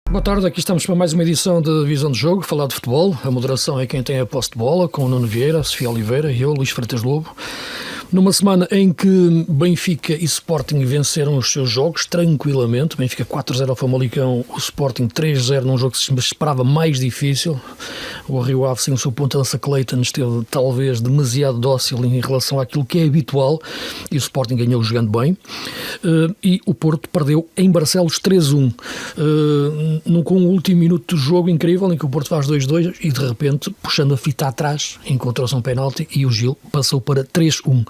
Boa tarde, aqui estamos para mais uma edição de Visão de Jogo, falar de futebol. A moderação é quem tem a posse de bola, com o Nuno Vieira, a Sofia Oliveira e eu, Luís Freitas Lobo. Numa semana em que Benfica e Sporting venceram os seus jogos tranquilamente. Benfica 4-0 ao Famalicão, o Sporting 3-0 num jogo que se esperava mais difícil. O Rio Ave, sem o seu ponta de lança Clayton, esteve talvez demasiado dócil em relação àquilo que é habitual, e o Sporting ganhou jogando bem. E o Porto perdeu em Barcelos 3-1, com o último minuto do jogo incrível, em que o Porto faz 2-2 e de repente, puxando a fita atrás, encontrou-se um penalti e o Gil passou para 3-1.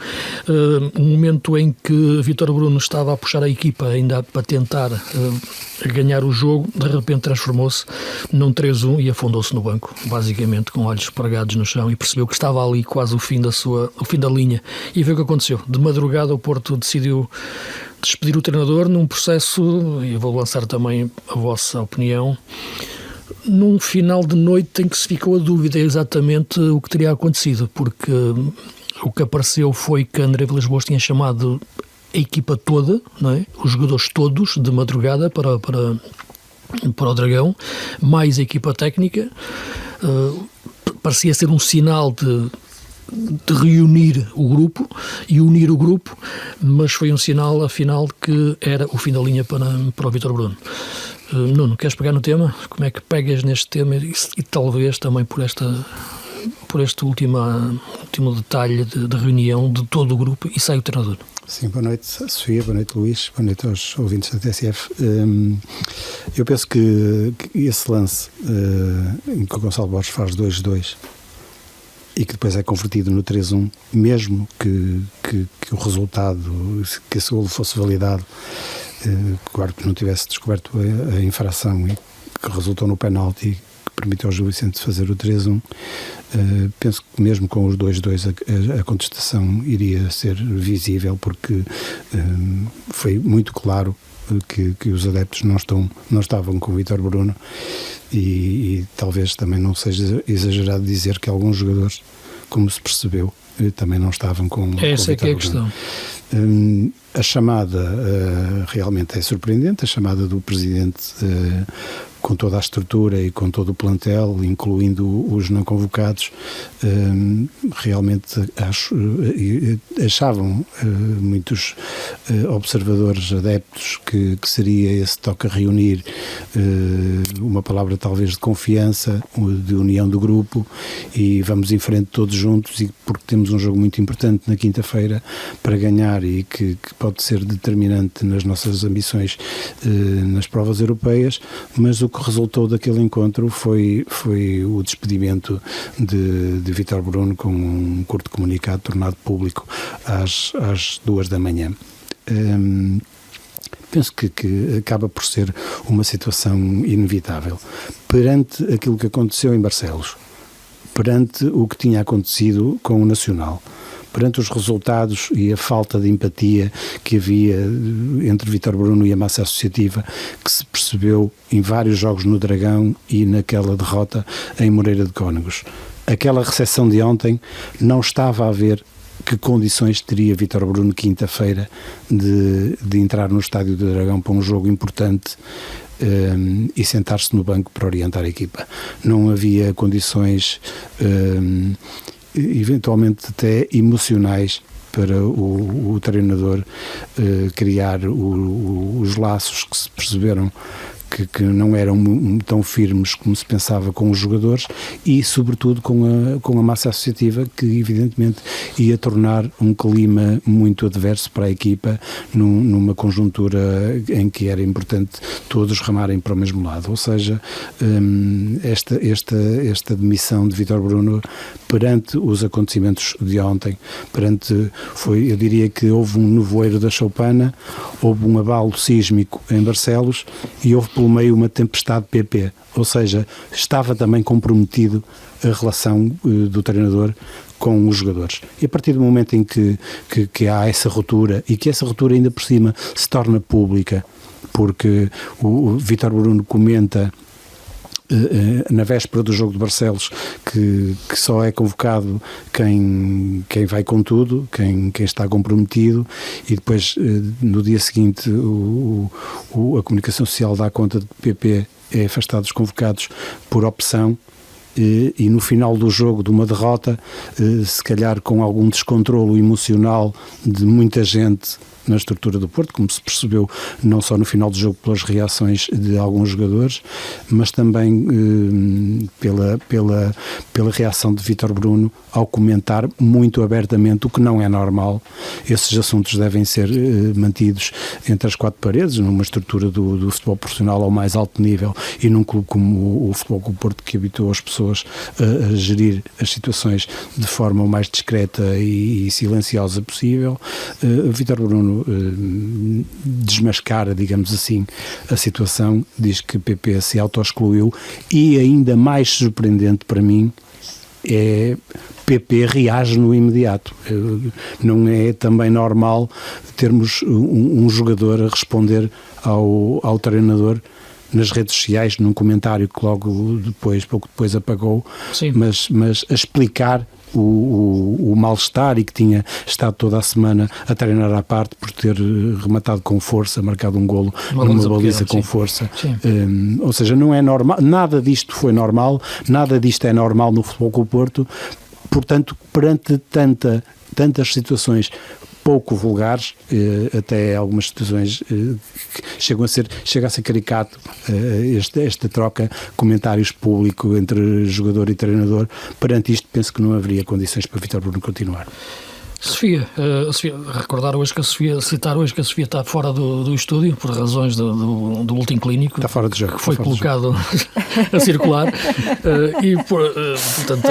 Um momento em que Vítor Bruno estava a puxar a equipa ainda para tentar ganhar o jogo, de repente transformou-se num 3-1 e afundou-se no banco, basicamente com olhos pregados no chão, e percebeu que estava ali quase o fim da linha, e viu o que aconteceu. De madrugada o Porto decidiu despedir o treinador num processo, e eu vou lançar também a vossa opinião, num final de noite em que se ficou a dúvida exatamente o que teria acontecido, porque o que apareceu foi que André Vilas-Boas tinha chamado a equipa toda, não é? Os jogadores todos, de madrugada para o Dragão, mais a equipa técnica. Parecia ser um sinal de reunir o grupo e unir o grupo, mas foi um sinal, afinal, que era o fim da linha para o Vítor Bruno. Nuno, queres pegar no tema? Como é que pegas neste tema e talvez também por este último detalhe de reunião de todo o grupo e sai o treinador? Sim, boa noite Sofia, boa noite Luís, boa noite aos ouvintes da TSF. Eu penso que esse lance em que o Gonçalo Borges faz 2-2 e que depois é convertido no 3-1, mesmo que o resultado, que esse golo fosse validado, que o árbitro não tivesse descoberto a infração e que resultou no penalti que permitiu ao Gil Vicente fazer o 3-1, penso que mesmo com os 2-2 a contestação iria ser visível, porque foi muito claro que os adeptos não estavam com o Vítor Bruno, e talvez também não seja exagerado dizer que alguns jogadores, como se percebeu, também não estavam com essa com é que é a questão. A chamada realmente é surpreendente, a chamada do Presidente com toda a estrutura e com todo o plantel, incluindo os não convocados, realmente achavam muitos observadores adeptos que seria esse toque a reunir, uma palavra talvez de confiança, de união do grupo, e vamos em frente todos juntos, e porque temos um jogo muito importante na quinta-feira para ganhar e que pode ser determinante nas nossas ambições nas provas europeias. Mas o que resultou daquele encontro foi o despedimento de Vítor Bruno, com um curto comunicado tornado público às 2 da manhã. Penso que acaba por ser uma situação inevitável perante aquilo que aconteceu em Barcelos, perante o que tinha acontecido com o Nacional, perante os resultados e a falta de empatia que havia entre Vítor Bruno e a massa associativa, que se percebeu em vários jogos no Dragão e naquela derrota em Moreira de Cónegos. Aquela recepção de ontem não estava a ver que condições teria Vítor Bruno quinta-feira de entrar no estádio do Dragão para um jogo importante e sentar-se no banco para orientar a equipa. Não havia condições eventualmente até emocionais para o treinador criar os laços que se perceberam que não eram tão firmes como se pensava com os jogadores, e sobretudo com a massa associativa, que evidentemente ia tornar um clima muito adverso para a equipa numa conjuntura em que era importante todos ramarem para o mesmo lado. Ou seja, esta demissão de Vítor Bruno perante os acontecimentos de ontem, eu diria que houve um nevoeiro da choupana, houve um abalo sísmico em Barcelos e houve pelo meio uma tempestade PP, ou seja, estava também comprometido a relação do treinador com os jogadores. E a partir do momento em que há essa ruptura, e que essa ruptura ainda por cima se torna pública, porque o Vítor Bruno comenta na véspera do jogo de Barcelos que só é convocado quem vai com tudo, quem está comprometido, e depois no dia seguinte o a comunicação social dá conta de que PP é afastado dos convocados por opção, e no final do jogo, de uma derrota, se calhar com algum descontrolo emocional de muita gente na estrutura do Porto, como se percebeu não só no final do jogo pelas reações de alguns jogadores, mas também pela reação de Vítor Bruno ao comentar muito abertamente, o que não é normal. Esses assuntos devem ser mantidos entre as quatro paredes, numa estrutura do futebol profissional ao mais alto nível, e num clube como o Futebol Clube Porto, que habituou as pessoas a gerir as situações de forma o mais discreta e silenciosa possível. Vítor Bruno desmascara, digamos assim, a situação, diz que PP se auto-excluiu, e ainda mais surpreendente para mim é PP reage no imediato. Não é também normal termos um jogador a responder ao treinador nas redes sociais, num comentário que logo depois, pouco depois apagou, mas a explicar o mal-estar, e que tinha estado toda a semana a treinar à parte por ter rematado com força, marcado um golo numa baliza com força. Ou seja, não é normal, nada disto foi normal, nada disto é normal no Futebol Clube Porto. Portanto, perante tantas situações pouco vulgares, até algumas situações chega a ser caricato, esta troca, comentários público entre jogador e treinador. Perante isto, penso que não haveria condições para Vítor Bruno continuar. Sofia, citar hoje que a Sofia está fora do estúdio por razões do boletim clínico. Está fora de jogo. Que foi colocado a circular. Portanto,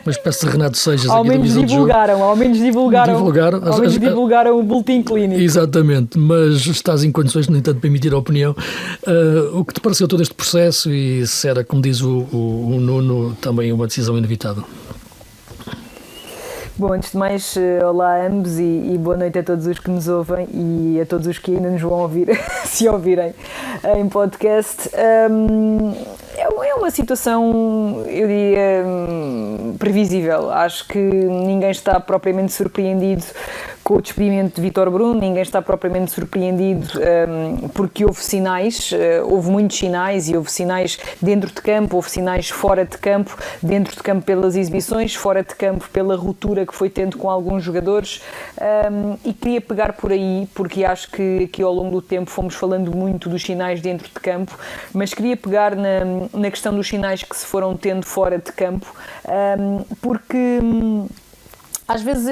uma espécie de Renato Seixas aqui da visão de jogo. Ao menos divulgaram o boletim clínico. Exatamente, mas estás em condições, no entanto, de emitir a opinião. O que te pareceu todo este processo, e se era, como diz o Nuno, também uma decisão inevitável? Bom, antes de mais, olá a ambos e boa noite a todos os que nos ouvem e a todos os que ainda nos vão ouvir, se ouvirem em podcast. É uma situação, eu diria, previsível. Acho que ninguém está propriamente surpreendido com o despedimento de Vítor Bruno, ninguém está propriamente surpreendido porque houve sinais, houve muitos sinais, e houve sinais dentro de campo, houve sinais fora de campo, dentro de campo pelas exibições, fora de campo pela ruptura que foi tendo com alguns jogadores, e queria pegar por aí, porque acho que ao longo do tempo fomos falando muito dos sinais dentro de campo, mas queria pegar na questão dos sinais que se foram tendo fora de campo, porque às vezes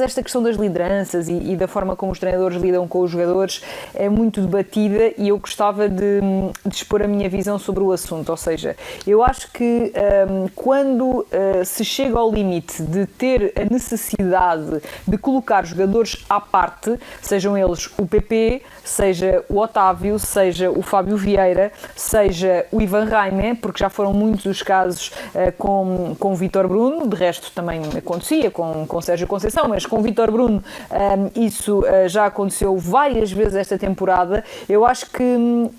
esta questão das lideranças e da forma como os treinadores lidam com os jogadores é muito debatida, e eu gostava de expor a minha visão sobre o assunto. Ou seja, eu acho que quando se chega ao limite de ter a necessidade de colocar jogadores à parte, sejam eles o PP, seja o Otávio, seja o Fábio Vieira, seja o Ivan Raime, porque já foram muitos os casos com o Vítor Bruno, de resto também acontecia com Sérgio Conceição, mas com Vítor Bruno isso já aconteceu várias vezes esta temporada. Eu acho que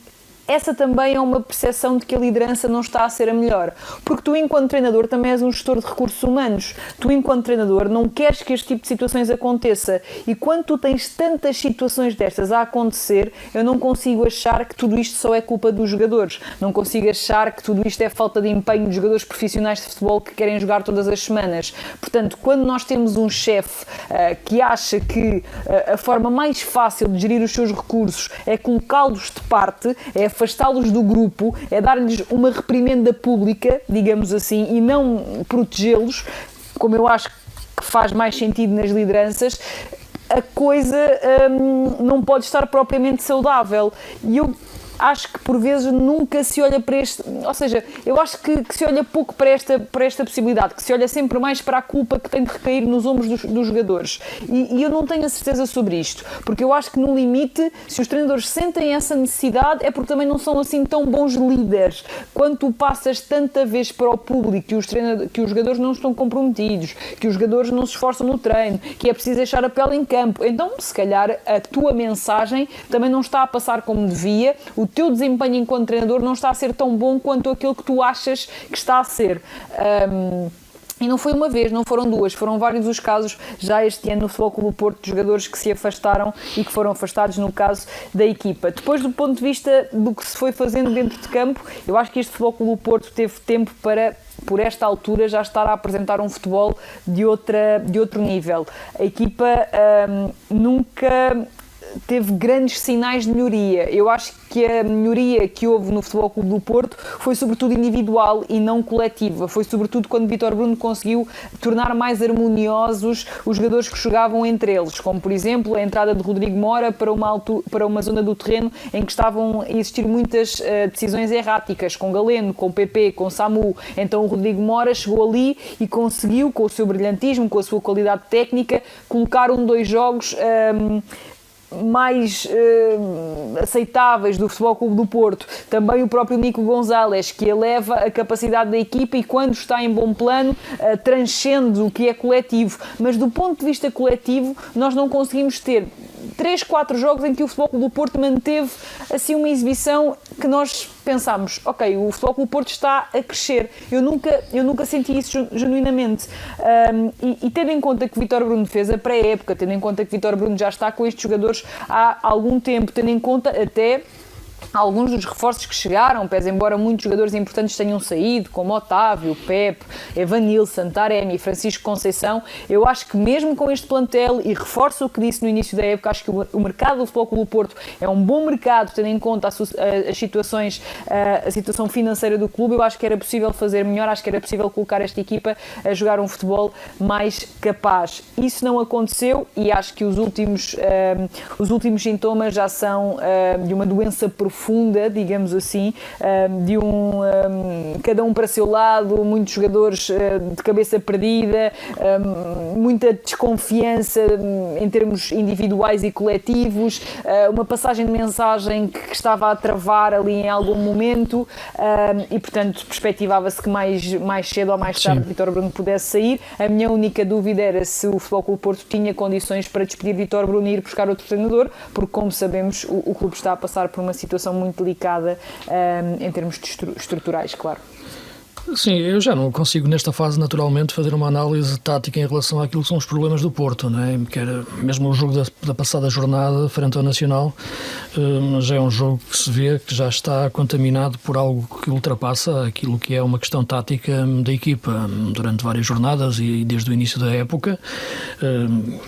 essa também é uma percepção de que a liderança não está a ser a melhor, porque tu, enquanto treinador, também és um gestor de recursos humanos. Tu, enquanto treinador, não queres que este tipo de situações aconteça, e quando tu tens tantas situações destas a acontecer, eu não consigo achar que tudo isto só é culpa dos jogadores, não consigo achar que tudo isto é falta de empenho de jogadores profissionais de futebol que querem jogar todas as semanas. Portanto, quando nós temos um chefe que acha que a forma mais fácil de gerir os seus recursos é colocá-los de parte, é afastá-los do grupo, é dar-lhes uma reprimenda pública, digamos assim, e não protegê-los, como eu acho que faz mais sentido nas lideranças, a coisa não pode estar propriamente saudável. E eu acho que por vezes nunca se olha para este, ou seja, eu acho que se olha pouco para esta possibilidade, que se olha sempre mais para a culpa que tem de recair nos ombros dos jogadores, e eu não tenho a certeza sobre isto, porque eu acho que no limite, se os treinadores sentem essa necessidade, é porque também não são assim tão bons líderes. Quando tu passas tanta vez para o público que os jogadores não estão comprometidos, que os jogadores não se esforçam no treino, que é preciso deixar a pele em campo, então se calhar a tua mensagem também não está a passar como devia, o teu desempenho enquanto treinador não está a ser tão bom quanto aquilo que tu achas que está a ser. E não foi uma vez, não foram duas, foram vários os casos já este ano no Futebol Clube do Porto de jogadores que se afastaram e que foram afastados no caso da equipa. Depois, do ponto de vista do que se foi fazendo dentro de campo, eu acho que este Futebol Clube do Porto teve tempo para, por esta altura, já estar a apresentar um futebol de outro nível. A equipa nunca teve grandes sinais de melhoria. Eu acho que a melhoria que houve no Futebol Clube do Porto foi sobretudo individual e não coletiva. Foi sobretudo quando Vítor Bruno conseguiu tornar mais harmoniosos os jogadores que jogavam entre eles, como por exemplo a entrada de Rodrigo Mora para uma zona do terreno em que estavam a existir muitas decisões erráticas, com Galeno, com PP, com Samu. Então o Rodrigo Mora chegou ali e conseguiu, com o seu brilhantismo, com a sua qualidade técnica, colocar dois jogos mais aceitáveis do Futebol Clube do Porto. Também o próprio Nico Gonzalez, que eleva a capacidade da equipa e quando está em bom plano transcende o que é coletivo, mas do ponto de vista coletivo nós não conseguimos ter 3, 4 jogos em que o Futebol Clube do Porto manteve assim uma exibição que nós pensámos, ok, o Futebol Clube do Porto está a crescer. Eu nunca senti isso genuinamente. E tendo em conta que Vítor Bruno fez a pré-época, tendo em conta que Vítor Bruno já está com estes jogadores há algum tempo, tendo em conta até alguns dos reforços que chegaram, pese embora muitos jogadores importantes tenham saído, como Otávio, Pepe, Evanilson, Taremi, Francisco Conceição, eu acho que mesmo com este plantel, e reforço o que disse no início da época, acho que o mercado do Futebol Clube do Porto é um bom mercado, tendo em conta as situações, a situação financeira do clube. Eu acho que era possível fazer melhor, acho que era possível colocar esta equipa a jogar um futebol mais capaz. Isso não aconteceu e acho que os últimos sintomas já são de uma doença profunda, digamos assim, de cada um para seu lado, muitos jogadores de cabeça perdida, muita desconfiança em termos individuais e coletivos, uma passagem de mensagem que estava a travar ali em algum momento, e portanto perspectivava-se que mais cedo ou mais tarde Vítor Bruno pudesse sair. A minha única dúvida era se o Futebol Clube do Porto tinha condições para despedir Vítor Bruno e ir buscar outro treinador, porque como sabemos o clube está a passar por uma situação muito delicada em termos estruturais, claro. Sim, eu já não consigo nesta fase naturalmente fazer uma análise tática em relação àquilo que são os problemas do Porto, não é? Que era mesmo o jogo da passada jornada frente ao Nacional, já é um jogo que se vê que já está contaminado por algo que ultrapassa aquilo que é uma questão tática da equipa durante várias jornadas e desde o início da época,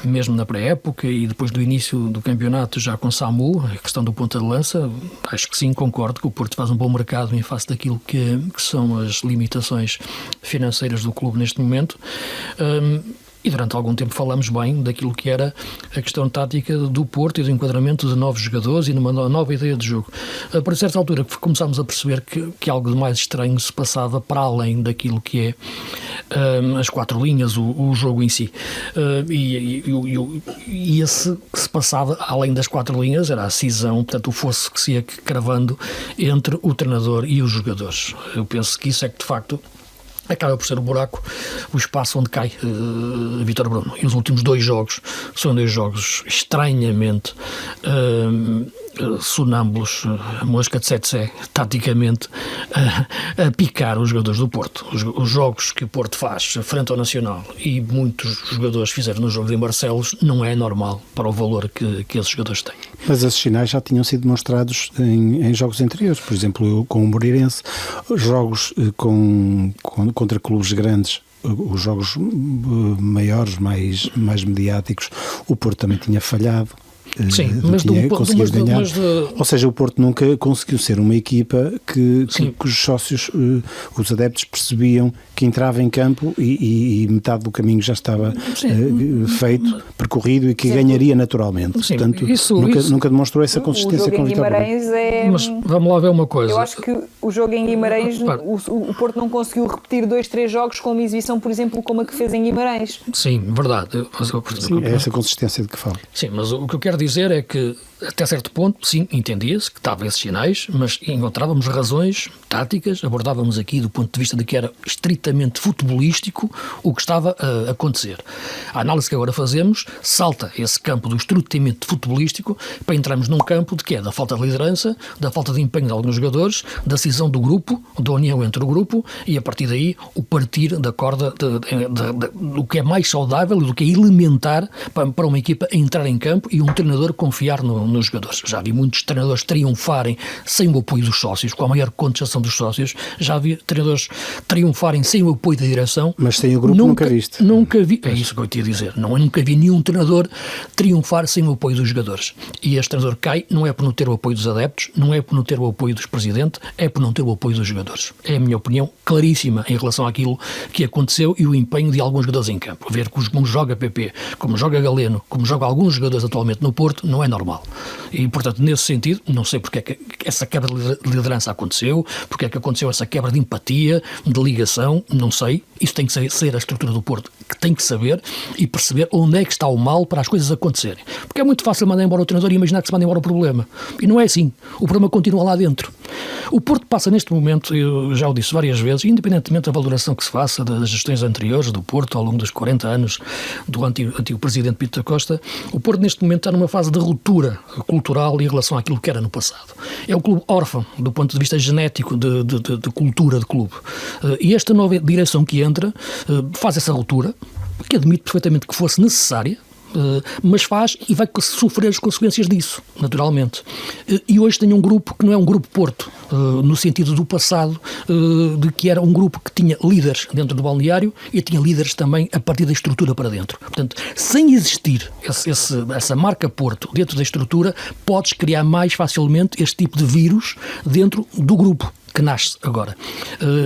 mesmo na pré-época e depois do início do campeonato já com Samu, a questão do ponta de lança. Acho que sim, concordo que o Porto faz um bom mercado em face daquilo que são as limitações financeiras do clube neste momento, e durante algum tempo falamos bem daquilo que era a questão tática do Porto e do enquadramento de novos jogadores e numa nova ideia de jogo. Por certa altura começámos a perceber que algo de mais estranho se passava para além daquilo que é as quatro linhas, o jogo em si. E esse que se passava além das quatro linhas era a cisão, portanto o fosso que se ia cravando entre o treinador e os jogadores. Eu penso que isso é que de facto acaba por ser o buraco, o espaço onde cai Vítor Bruno. E os últimos 2 jogos são 2 jogos estranhamente sonâmbulos, mosca de sete taticamente a picar os jogadores do Porto. Os jogos que o Porto faz frente ao Nacional e muitos jogadores fizeram no jogo de Barcelos não é normal para o valor que esses jogadores têm. Mas esses sinais já tinham sido demonstrados em jogos anteriores, por exemplo com o Moreirense, jogos contra clubes grandes, os jogos maiores, mais mediáticos, o Porto também tinha falhado. Sim, mas conseguiu ganhar. Ou seja, o Porto nunca conseguiu ser uma equipa cujos sócios, os adeptos, percebiam que entrava em campo e metade do caminho já estava feito, percorrido e que ganharia naturalmente. Sim, portanto, nunca demonstrou essa consistência com o Vítor Bruno. Mas vamos lá ver uma coisa. Eu acho que o jogo em Guimarães, o Porto não conseguiu repetir 2, 3 jogos com uma exibição, por exemplo, como a que fez em Guimarães. Sim, verdade. É essa consistência de que falo. Sim, mas o que eu quero dizer é que Até certo ponto, sim, entendia-se que estava esses sinais, mas encontrávamos razões táticas, abordávamos aqui do ponto de vista de que era estritamente futebolístico o que estava a acontecer. A análise que agora fazemos salta esse campo do estritamente futebolístico para entrarmos num campo de que é da falta de liderança, da falta de empenho de alguns jogadores, da cisão do grupo, da união entre o grupo e a partir daí o partir da corda do que é mais saudável e do que é elementar para uma equipa entrar em campo e um treinador confiar nos jogadores. Já vi muitos treinadores triunfarem sem o apoio dos sócios, com a maior contestação dos sócios. Já vi treinadores triunfarem sem o apoio da direção. Mas sem o grupo nunca viste. Nunca vi. É isso que eu te ia dizer. Nunca vi nenhum treinador triunfar sem o apoio dos jogadores. E este treinador cai não é por não ter o apoio dos adeptos, não é por não ter o apoio dos presidentes, é por não ter o apoio dos jogadores. É a minha opinião claríssima em relação àquilo que aconteceu e o empenho de alguns jogadores em campo. Ver como joga PP, como joga Galeno, como joga alguns jogadores atualmente no Porto, não é normal. E, portanto, nesse sentido, não sei porque é que essa quebra de liderança aconteceu, porque é que aconteceu essa quebra de empatia, de ligação, não sei. Isso tem que ser a estrutura do Porto, que tem que saber e perceber onde é que está o mal para as coisas acontecerem. Porque é muito fácil mandar embora o treinador e imaginar que se manda embora o problema. E não é assim. O problema continua lá dentro. O Porto passa neste momento, eu já o disse várias vezes, independentemente da valoração que se faça das gestões anteriores do Porto ao longo dos 40 anos do antigo presidente Pinto da Costa, o Porto neste momento está numa fase de ruptura cultural em relação àquilo que era no passado. É um clube órfão do ponto de vista genético de cultura de clube. E esta nova direção que entra faz essa ruptura, que admito perfeitamente que fosse necessária, mas faz e vai sofrer as consequências disso, naturalmente. E hoje tem um grupo que não é um grupo Porto, no sentido do passado, de que era um grupo que tinha líderes dentro do balneário e tinha líderes também a partir da estrutura para dentro. Portanto, sem existir essa marca Porto dentro da estrutura, podes criar mais facilmente este tipo de vírus dentro do grupo que nasce agora.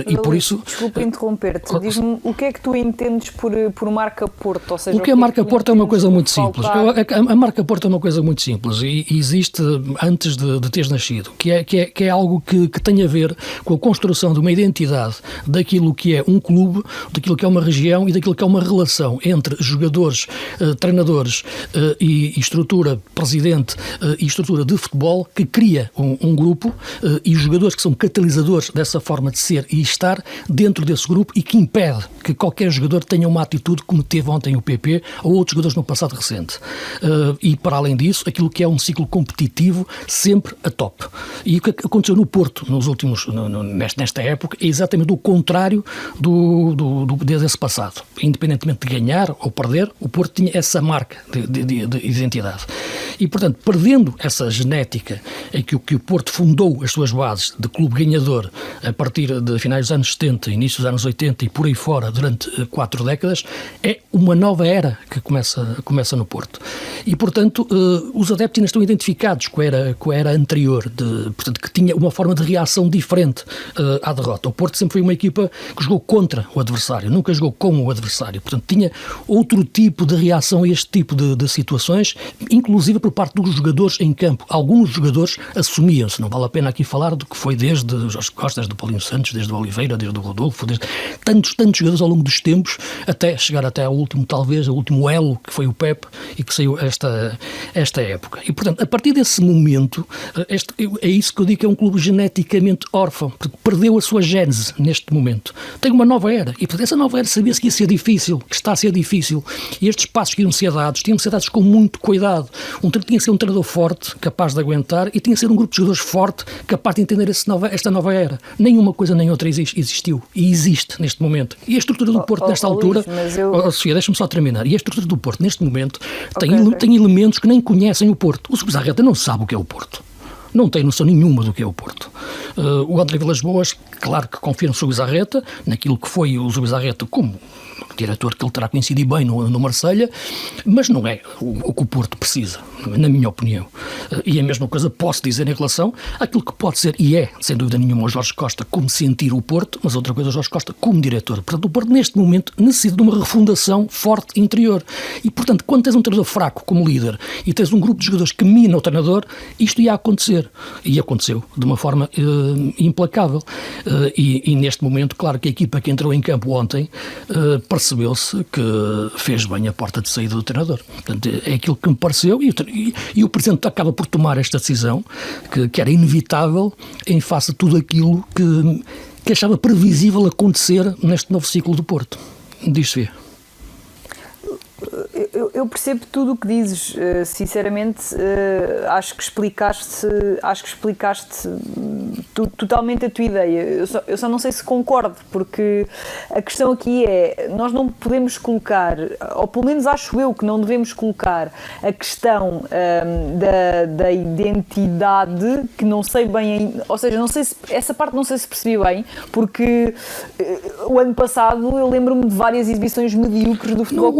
E por isso... Desculpa interromper-te. Diz-me o que é que tu entendes por marca Porto? Ou seja, o que é marca Porto é uma coisa muito simples. A marca Porto é uma coisa muito simples e existe antes de teres nascido, que é algo que tem a ver com a construção de uma identidade daquilo que é um clube, daquilo que é uma região e daquilo que é uma relação entre jogadores, treinadores e estrutura, presidente e estrutura de futebol que cria um grupo e os jogadores que são catalisadores dessa forma de ser e estar dentro desse grupo e que impede que qualquer jogador tenha uma atitude como teve ontem o PP ou outros jogadores no passado recente. E para além disso, aquilo que é um ciclo competitivo sempre a top. E o que aconteceu no Porto nos últimos, nesta época é exatamente o contrário desse passado. Independentemente de ganhar ou perder, o Porto tinha essa marca de identidade. E, portanto, perdendo essa genética em que o Porto fundou as suas bases de clube ganhador a partir de finais dos anos 70, início dos anos 80 e por aí fora durante 4 décadas, é uma nova era que começa no Porto. E, portanto, os adeptos ainda estão identificados com a era anterior, portanto, que tinha uma forma de reação diferente à derrota. O Porto sempre foi uma equipa que jogou contra o adversário, nunca jogou com o adversário. Portanto, tinha outro tipo de reação a este tipo de situações, inclusive por parte dos jogadores em campo. Alguns jogadores assumiam-se, não vale a pena aqui falar do que foi desde Jorge Costa, desde o Paulinho Santos, desde o Oliveira, desde o Rodolfo, desde tantos jogadores ao longo dos tempos, até chegar até ao último, talvez, ao último elo, que foi o Pepe, e que saiu esta época. E, portanto, a partir desse momento, é isso que eu digo que é um clube geneticamente órfão, porque perdeu a sua gênese neste momento. Tem uma nova era, e, portanto, essa nova era sabia-se que ia ser difícil, que está a ser difícil, e estes passos que iam ser dados, tinham de ser dados com muito cuidado. Tinha de ser um treinador forte, capaz de aguentar, e tinha de ser um grupo de jogadores forte, capaz de entender esta nova era. Nenhuma coisa nem outra existiu, e existe neste momento. E a estrutura do Porto nesta altura... Luís, Sofia, deixa-me só terminar. E a estrutura do Porto neste momento tem elementos que nem conhecem o Porto. O Subizarreta não sabe o que é o Porto. Não tem noção nenhuma do que é o Porto. O André Vilas-Boas, claro que confia no Subizarreta, naquilo que foi o Subizarreta como diretor que ele terá coincidido bem no Marselha, mas não é o que o Porto precisa, na minha opinião. E a mesma coisa posso dizer em relação àquilo que pode ser, e é, sem dúvida nenhuma, o Jorge Costa como sentir o Porto, mas outra coisa o Jorge Costa como diretor. Portanto, o Porto neste momento necessita de uma refundação forte interior. E, portanto, quando tens um treinador fraco como líder e tens um grupo de jogadores que mina o treinador, isto ia acontecer. E aconteceu de uma forma implacável. E neste momento, claro que a equipa que entrou em campo ontem percebeu-se que fez bem a porta de saída do treinador. Portanto, é aquilo que me pareceu e o Presidente acaba por tomar esta decisão que era inevitável em face a tudo aquilo que achava previsível acontecer neste novo ciclo do Porto. Diz-se. Eu percebo tudo o que dizes, sinceramente. Acho que explicaste totalmente a tua ideia. Eu só não sei se concordo, porque a questão aqui é, nós não podemos colocar, ou pelo menos acho eu que não devemos colocar a questão da identidade, que não sei bem, ou seja, não sei se, essa parte não sei se percebi bem, porque o ano passado eu lembro-me de várias exibições medíocres do futebol.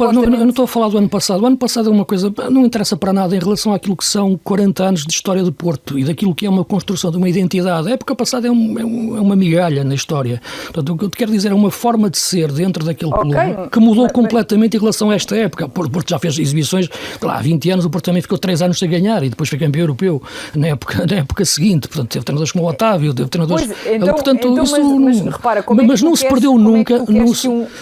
Eu não estou a falar do ano passado. O ano passado é uma coisa, não interessa para nada em relação àquilo que são 40 anos de história do Porto e daquilo que é uma construção de uma identidade. A época passada é uma migalha na história. Portanto, o que eu te quero dizer é uma forma de ser dentro daquele clube que mudou completamente em relação a esta época. O Porto já fez exibições, há 20 anos o Porto também ficou 3 anos sem ganhar e depois foi campeão europeu na época seguinte. Portanto, teve treinadores como o Otávio, teve treinadores... Mas não se perdeu nunca,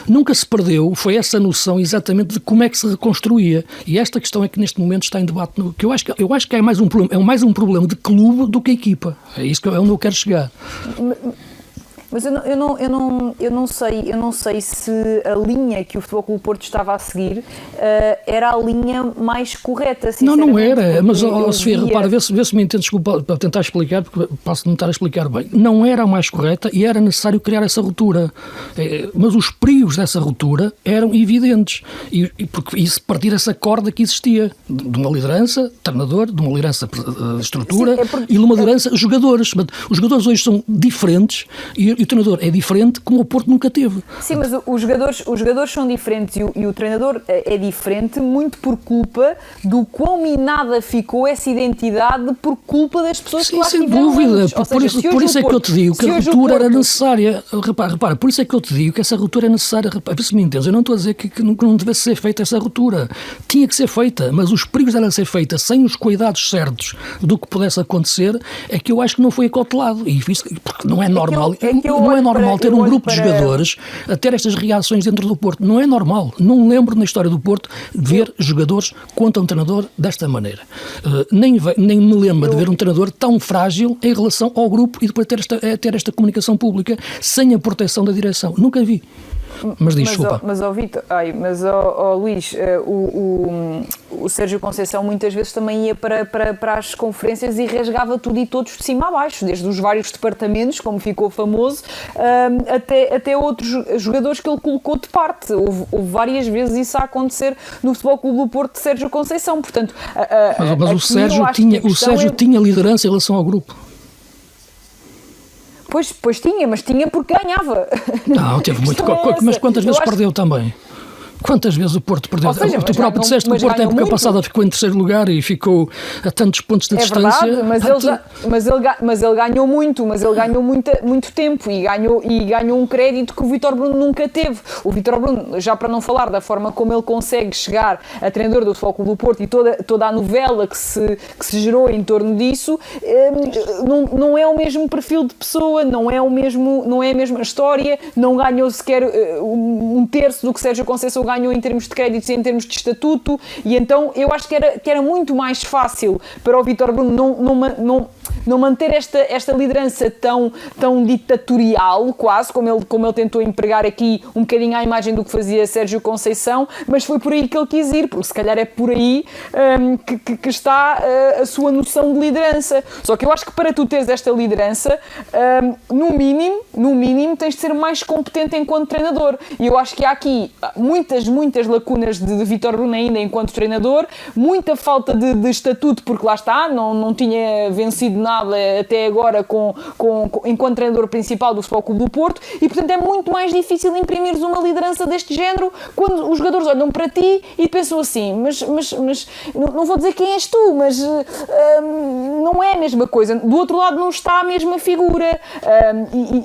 nunca se perdeu, foi essa noção exatamente de como é que se reconstruía. E esta questão é que neste momento está em debate, que eu acho que é mais um problema de clube do que equipa. É isso que é onde eu quero chegar. Mas eu não sei se a linha que o Futebol Clube do Porto estava a seguir era a linha mais correta, sinceramente. Não era, mas Sofia, repara, vê se me entendes, desculpa, para tentar explicar, porque passo de não estar a explicar bem. Não era a mais correta e era necessário criar essa ruptura. Mas os perigos dessa ruptura eram evidentes. Porque isso partir essa corda que existia, de uma liderança, treinador, de uma liderança estrutura. Sim, e de uma liderança jogadores. Os jogadores hoje são diferentes e o treinador é diferente, como o Porto nunca teve. Sim, mas os jogadores são diferentes e o treinador é diferente muito por culpa do quão minada ficou essa identidade por culpa das pessoas que lá estiveram. Sem dúvida. Por isso é que eu te digo que a ruptura era necessária. Repara, por isso é que eu te digo que essa ruptura é necessária. Repara, se me entendes, eu não estou a dizer que não devesse ser feita essa ruptura. Tinha que ser feita, mas os perigos dela ser feita sem os cuidados certos do que pudesse acontecer é que eu acho que não foi acautelado. E isso, porque não é normal. Não é normal ter um grupo de jogadores a ter estas reações dentro do Porto. Não é normal. Não lembro na história do Porto de ver jogadores contra um treinador desta maneira. Nem me lembro de ver um treinador tão frágil em relação ao grupo e depois ter esta comunicação pública sem a proteção da direção. Nunca vi. Mas diz, desculpa. Luís, o Sérgio Conceição muitas vezes também ia para as conferências e rasgava tudo e todos de cima a baixo, desde os vários departamentos, como ficou famoso, até outros jogadores que ele colocou de parte. Houve várias vezes isso a acontecer no Futebol Clube do Porto de Sérgio Conceição. Portanto, mas o Sérgio tinha liderança em relação ao grupo. Pois tinha, mas tinha porque ganhava. Não, teve muito. Mas quantas vezes perdeu também? Quantas vezes o Porto perdeu? Tu próprio disseste que o Porto, na época passada, ficou em terceiro lugar e ficou a tantos pontos de distância. Verdade, mas ele ganhou muito, muito tempo e ganhou um crédito que o Vítor Bruno nunca teve. O Vítor Bruno, já para não falar da forma como ele consegue chegar a treinador do Futebol Clube do Porto e toda a novela que se gerou em torno disso, não é o mesmo perfil de pessoa, não é a mesma história, não ganhou sequer um terço do que Sérgio Conceição ganhou em termos de créditos e em termos de estatuto, e então eu acho que era muito mais fácil para o Vítor Bruno não manter esta liderança tão ditatorial, quase, como ele tentou empregar aqui um bocadinho à imagem do que fazia Sérgio Conceição, mas foi por aí que ele quis ir, porque se calhar é por aí que está a sua noção de liderança. Só que eu acho que para tu teres esta liderança, no mínimo tens de ser mais competente enquanto treinador, e eu acho que há aqui muitas lacunas de Vítor Bruno ainda enquanto treinador, muita falta de estatuto, porque lá está, não tinha vencido nada até agora enquanto treinador principal do Futebol Clube do Porto, e portanto é muito mais difícil imprimires uma liderança deste género quando os jogadores olham para ti e pensam assim, mas não vou dizer quem és tu, mas não é a mesma coisa, do outro lado não está a mesma figura,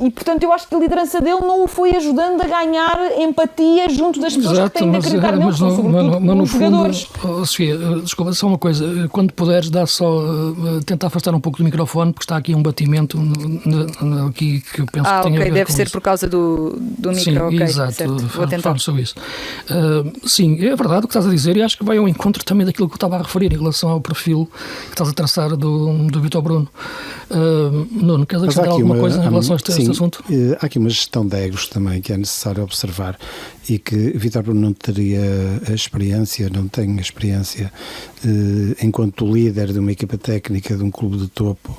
e portanto eu acho que a liderança dele não o foi ajudando a ganhar empatia junto das pessoas. Exato, que têm de acreditar nele, sobretudo os jogadores. Sofia, desculpa, só uma coisa, quando puderes, dá só tentar afastar um pouco do microfone porque está aqui um batimento aqui que eu penso que tem a ver deve com ser isso. por causa do micro. Sim, exato, certo. Vou tentar. falamos sobre isso. Sim, é verdade o que estás a dizer e acho que vai ao encontro também daquilo que eu estava a referir em relação ao perfil que estás a traçar do Vítor Bruno. Nuno, queres acrescentar alguma coisa em relação a este assunto? Há aqui uma gestão de egos também que é necessário observar e que Vítor Bruno não teria a experiência, não tem a experiência enquanto líder de uma equipa técnica de um clube de topo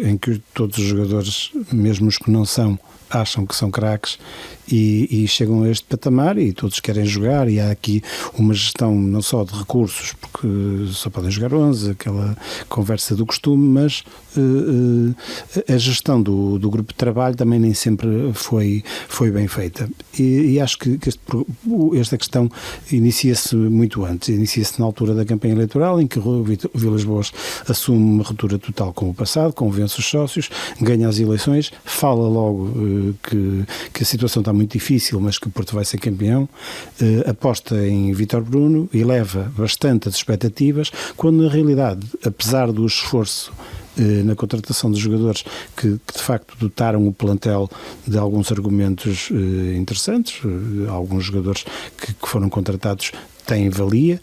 em que todos os jogadores, mesmo os que não são, acham que são craques e chegam a este patamar e todos querem jogar e há aqui uma gestão não só de recursos, porque só podem jogar 11, aquela conversa do costume, mas a gestão do grupo de trabalho também nem sempre foi bem feita e acho que esta questão inicia-se muito antes, inicia-se na altura da campanha eleitoral em que o Vilas Boas assume uma ruptura total com o passado, convence os sócios, ganha as eleições, fala logo que a situação está muito difícil, mas que o Porto vai ser campeão, aposta em Vítor Bruno, eleva bastante as expectativas, quando na realidade, apesar do esforço na contratação dos jogadores que de facto dotaram o plantel de alguns argumentos interessantes, alguns jogadores que foram contratados têm valia,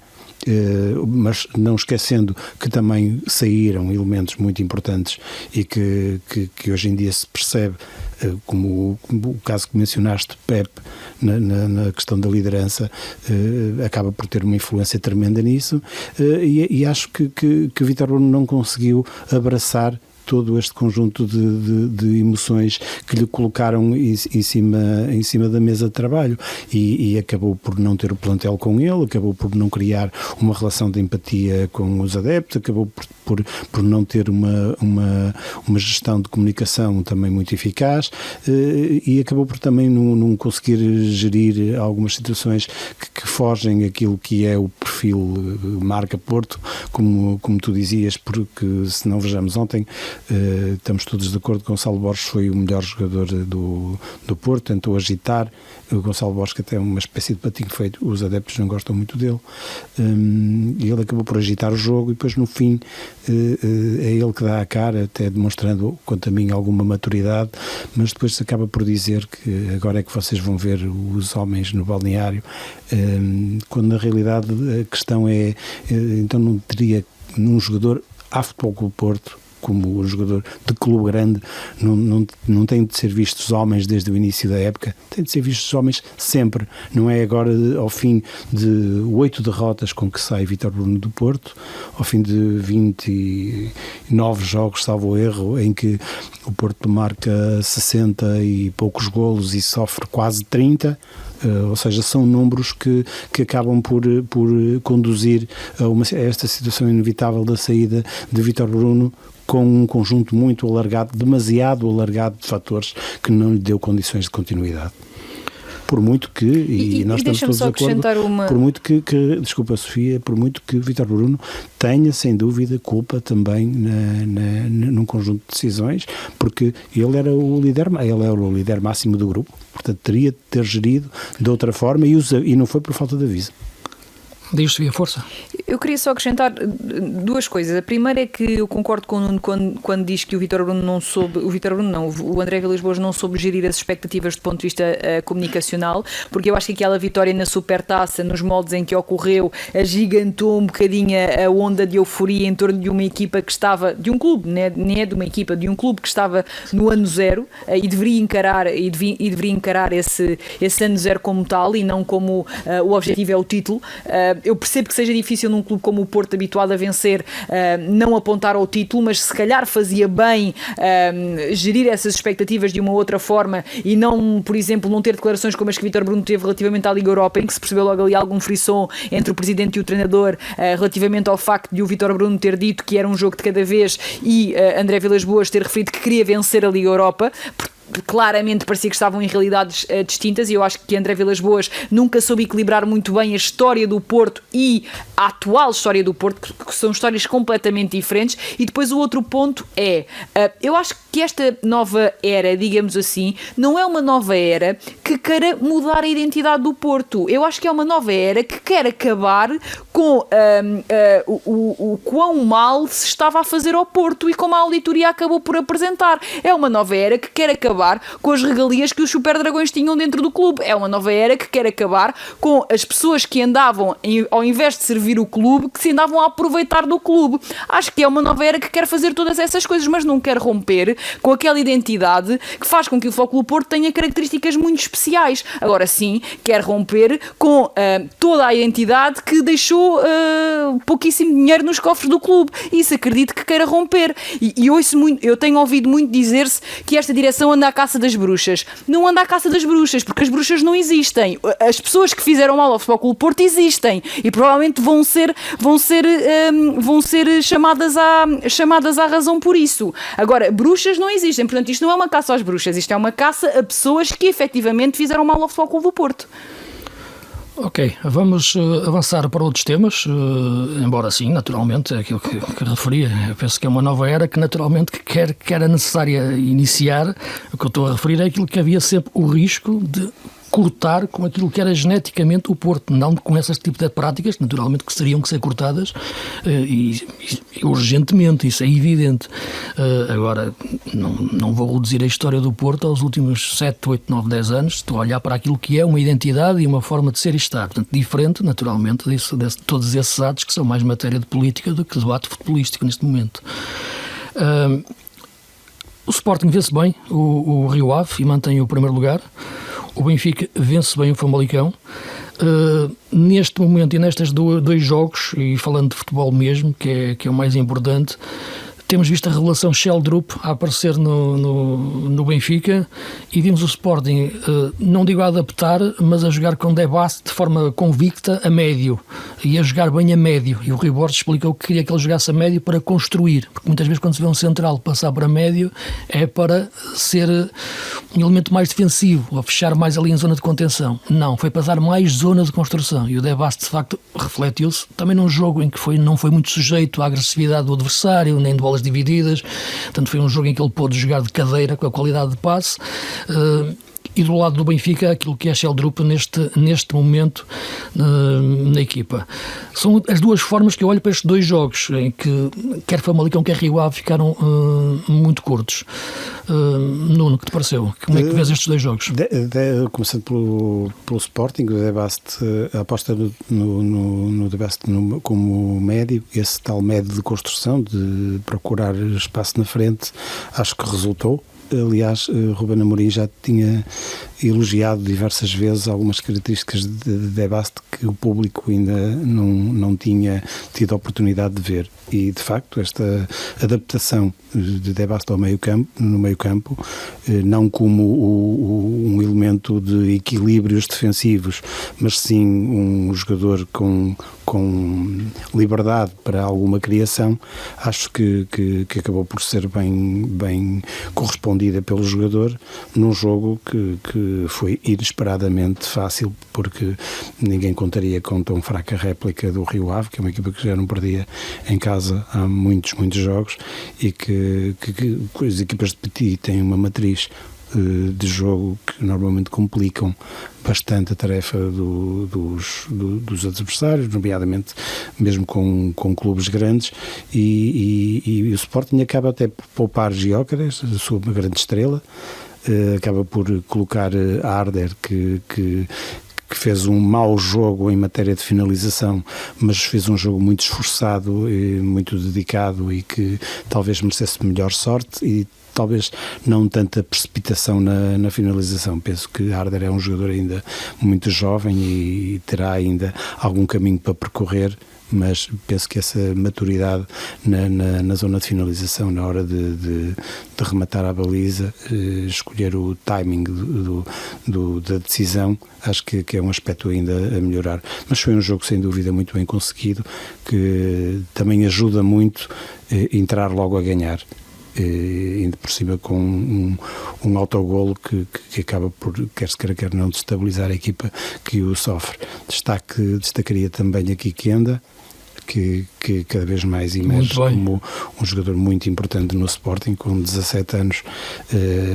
mas não esquecendo que também saíram elementos muito importantes e que hoje em dia se percebe, como o caso que mencionaste, Pep, na questão da liderança, acaba por ter uma influência tremenda nisso, e acho que Vítor Bruno não conseguiu abraçar todo este conjunto de emoções que lhe colocaram em cima da mesa de trabalho e acabou por não ter o plantel com ele, acabou por não criar uma relação de empatia com os adeptos, acabou por não ter uma gestão de comunicação também muito eficaz e acabou por também não conseguir gerir algumas situações que fogem aquilo que é o perfil marca Porto, como tu dizias, porque se não vejamos ontem, estamos todos de acordo que Gonçalo Borges foi o melhor jogador do Porto, tentou agitar o Gonçalo Borges, que até é uma espécie de patinho feito, os adeptos não gostam muito dele, e ele acabou por agitar o jogo e depois no fim é ele que dá a cara, até demonstrando quanto a mim alguma maturidade, mas depois se acaba por dizer que agora é que vocês vão ver os homens no balneário, quando na realidade a questão é, então não teria num jogador a Futebol Clube Porto, como o jogador de clube grande, não tem de ser vistos homens desde o início da época, tem de ser vistos homens sempre, não é agora ao fim de 8 derrotas com que sai Vítor Bruno do Porto, ao fim de 29 jogos, salvo o erro, em que o Porto marca 60 e poucos golos e sofre quase 30, ou seja, são números que acabam por conduzir a esta situação inevitável da saída de Vítor Bruno, com um conjunto muito alargado, demasiado alargado de fatores que não lhe deu condições de continuidade. Por muito que, e nós estamos todos de acordo, por muito que, desculpa Sofia, por muito que Vítor Bruno tenha sem dúvida culpa também num conjunto de decisões, porque ele era o líder máximo do grupo, portanto teria de ter gerido de outra forma e não foi por falta de aviso. Diz, Sofia, força. Eu queria só acrescentar duas coisas. A primeira é que eu concordo com o Nuno quando diz que o Vítor Bruno não soube, o André Vilas Boas não soube gerir as expectativas do ponto de vista comunicacional, porque eu acho que aquela vitória na Supertaça, nos moldes em que ocorreu, agigantou um bocadinho a onda de euforia em torno de uma equipa que estava, de um clube, nem é de uma equipa, de um clube que estava no ano zero e deveria encarar esse ano zero como tal e não como o objetivo é o título. Eu percebo que seja difícil num clube como o Porto, habituado a vencer, não apontar ao título, mas se calhar fazia bem gerir essas expectativas de uma outra forma e não, por exemplo, não ter declarações como as que Vítor Bruno teve relativamente à Liga Europa, em que se percebeu logo ali algum frisson entre o presidente e o treinador relativamente ao facto de o Vítor Bruno ter dito que era um jogo de cada vez e André Vilas Boas ter referido que queria vencer a Liga Europa. Claramente parecia que estavam em realidades distintas e eu acho que André Vilas Boas nunca soube equilibrar muito bem a história do Porto e a atual história do Porto, que são histórias completamente diferentes. E depois o outro ponto é, eu acho que esta nova era, digamos assim, não é uma nova era que que queira mudar a identidade do Porto. Eu acho que é uma nova era que quer acabar com o quão mal se estava a fazer ao Porto e como a auditoria acabou por apresentar. É uma nova era que quer acabar com as regalias que os Super Dragões tinham dentro do clube. É uma nova era que quer acabar com as pessoas que andavam, ao invés de servir o clube, que se andavam a aproveitar do clube. Acho que é uma nova era que quer fazer todas essas coisas, mas não quer romper com aquela identidade que faz com que o Futebol Clube Porto tenha características muito especiais. Agora sim, quer romper com toda a identidade que deixou pouquíssimo dinheiro nos cofres do clube. Isso acredito que queira romper. E eu tenho ouvido muito dizer-se que esta direção anda à caça das bruxas. Não anda à caça das bruxas, porque as bruxas não existem. As pessoas que fizeram mal ao Futebol Clube Porto existem e provavelmente vão ser chamadas à razão por isso. Agora, bruxas não existem, portanto isto não é uma caça às bruxas, isto é uma caça a pessoas que efetivamente fizeram mal ao Futebol Clube do Porto. Ok, vamos avançar para outros temas, embora sim, naturalmente, é aquilo que referia. Eu penso que é uma nova era que naturalmente que era necessária iniciar. O que eu estou a referir é aquilo que havia sempre o risco de cortar com aquilo que era geneticamente o Porto, não com esse tipo de práticas, naturalmente que teriam que ser cortadas e urgentemente, isso é evidente. Agora, não vou reduzir a história do Porto aos últimos 7, 8, 9, 10 anos, estou a olhar para aquilo que é uma identidade e uma forma de ser e estar, portanto, diferente, naturalmente, de todos esses atos que são mais matéria de política do que debate futebolístico neste momento. O Sporting vence bem o Rio Ave e mantém o primeiro lugar. O Benfica vence bem o Famalicão. Neste momento e nestes dois jogos, e falando de futebol mesmo, que é o mais importante, temos visto a revelação Sheldrup a aparecer no Benfica e vimos o Sporting, não digo a adaptar, mas a jogar com Debast de forma convicta a médio e a jogar bem a médio. E o Rui Borges explicou que queria que ele jogasse a médio para construir, porque muitas vezes quando se vê um central passar para médio é para ser um elemento mais defensivo ou fechar mais ali em zona de contenção. Não, foi para dar mais zona de construção e o Debast de facto refletiu-se também num jogo em que não foi muito sujeito à agressividade do adversário, nem de bolas divididas, portanto foi um jogo em que ele pôde jogar de cadeira com a qualidade de passe. E do lado do Benfica, aquilo que é Sheldrup neste momento na equipa. São as duas formas que eu olho para estes dois jogos, em que quer Famalicão, quer Rio Ave ficaram muito curtos. Nuno, que te pareceu? Como é que vês estes dois jogos? Começando pelo Sporting, o Debast, a aposta no Debast como médio, esse tal médio de construção, de procurar espaço na frente, acho que resultou. Aliás, Ruben Amorim já tinha elogiado diversas vezes algumas características de Debast que o público ainda não tinha tido a oportunidade de ver. E, de facto, esta adaptação de Debast no meio-campo, não como um elemento de equilíbrios defensivos, mas sim um jogador com liberdade para alguma criação, acho que acabou por ser bem correspondida pelo jogador num jogo que foi inesperadamente fácil, porque ninguém contaria com tão fraca réplica do Rio Ave, que é uma equipa que já não perdia em casa há muitos jogos e que as equipas de Petit têm uma matriz de jogo que normalmente complicam bastante a tarefa dos adversários, nomeadamente mesmo com clubes grandes, e o Sporting acaba até por poupar Gyökeres, a sua grande estrela, acaba por colocar Arder, que fez um mau jogo em matéria de finalização, mas fez um jogo muito esforçado e muito dedicado e que talvez merecesse melhor sorte e talvez não tanta precipitação na finalização. Penso que Arder é um jogador ainda muito jovem e terá ainda algum caminho para percorrer, mas penso que essa maturidade na zona de finalização, na hora de rematar a baliza, escolher o timing da decisão, acho que é um aspecto ainda a melhorar. Mas foi um jogo sem dúvida muito bem conseguido, que também ajuda muito entrar logo a ganhar. Ainda por cima com um autogolo que acaba por, quer se queira quer não, destabilizar a equipa que o sofre. Destacaria também aqui Kenda, que que cada vez mais emerge como um jogador muito importante no Sporting. Com 17 anos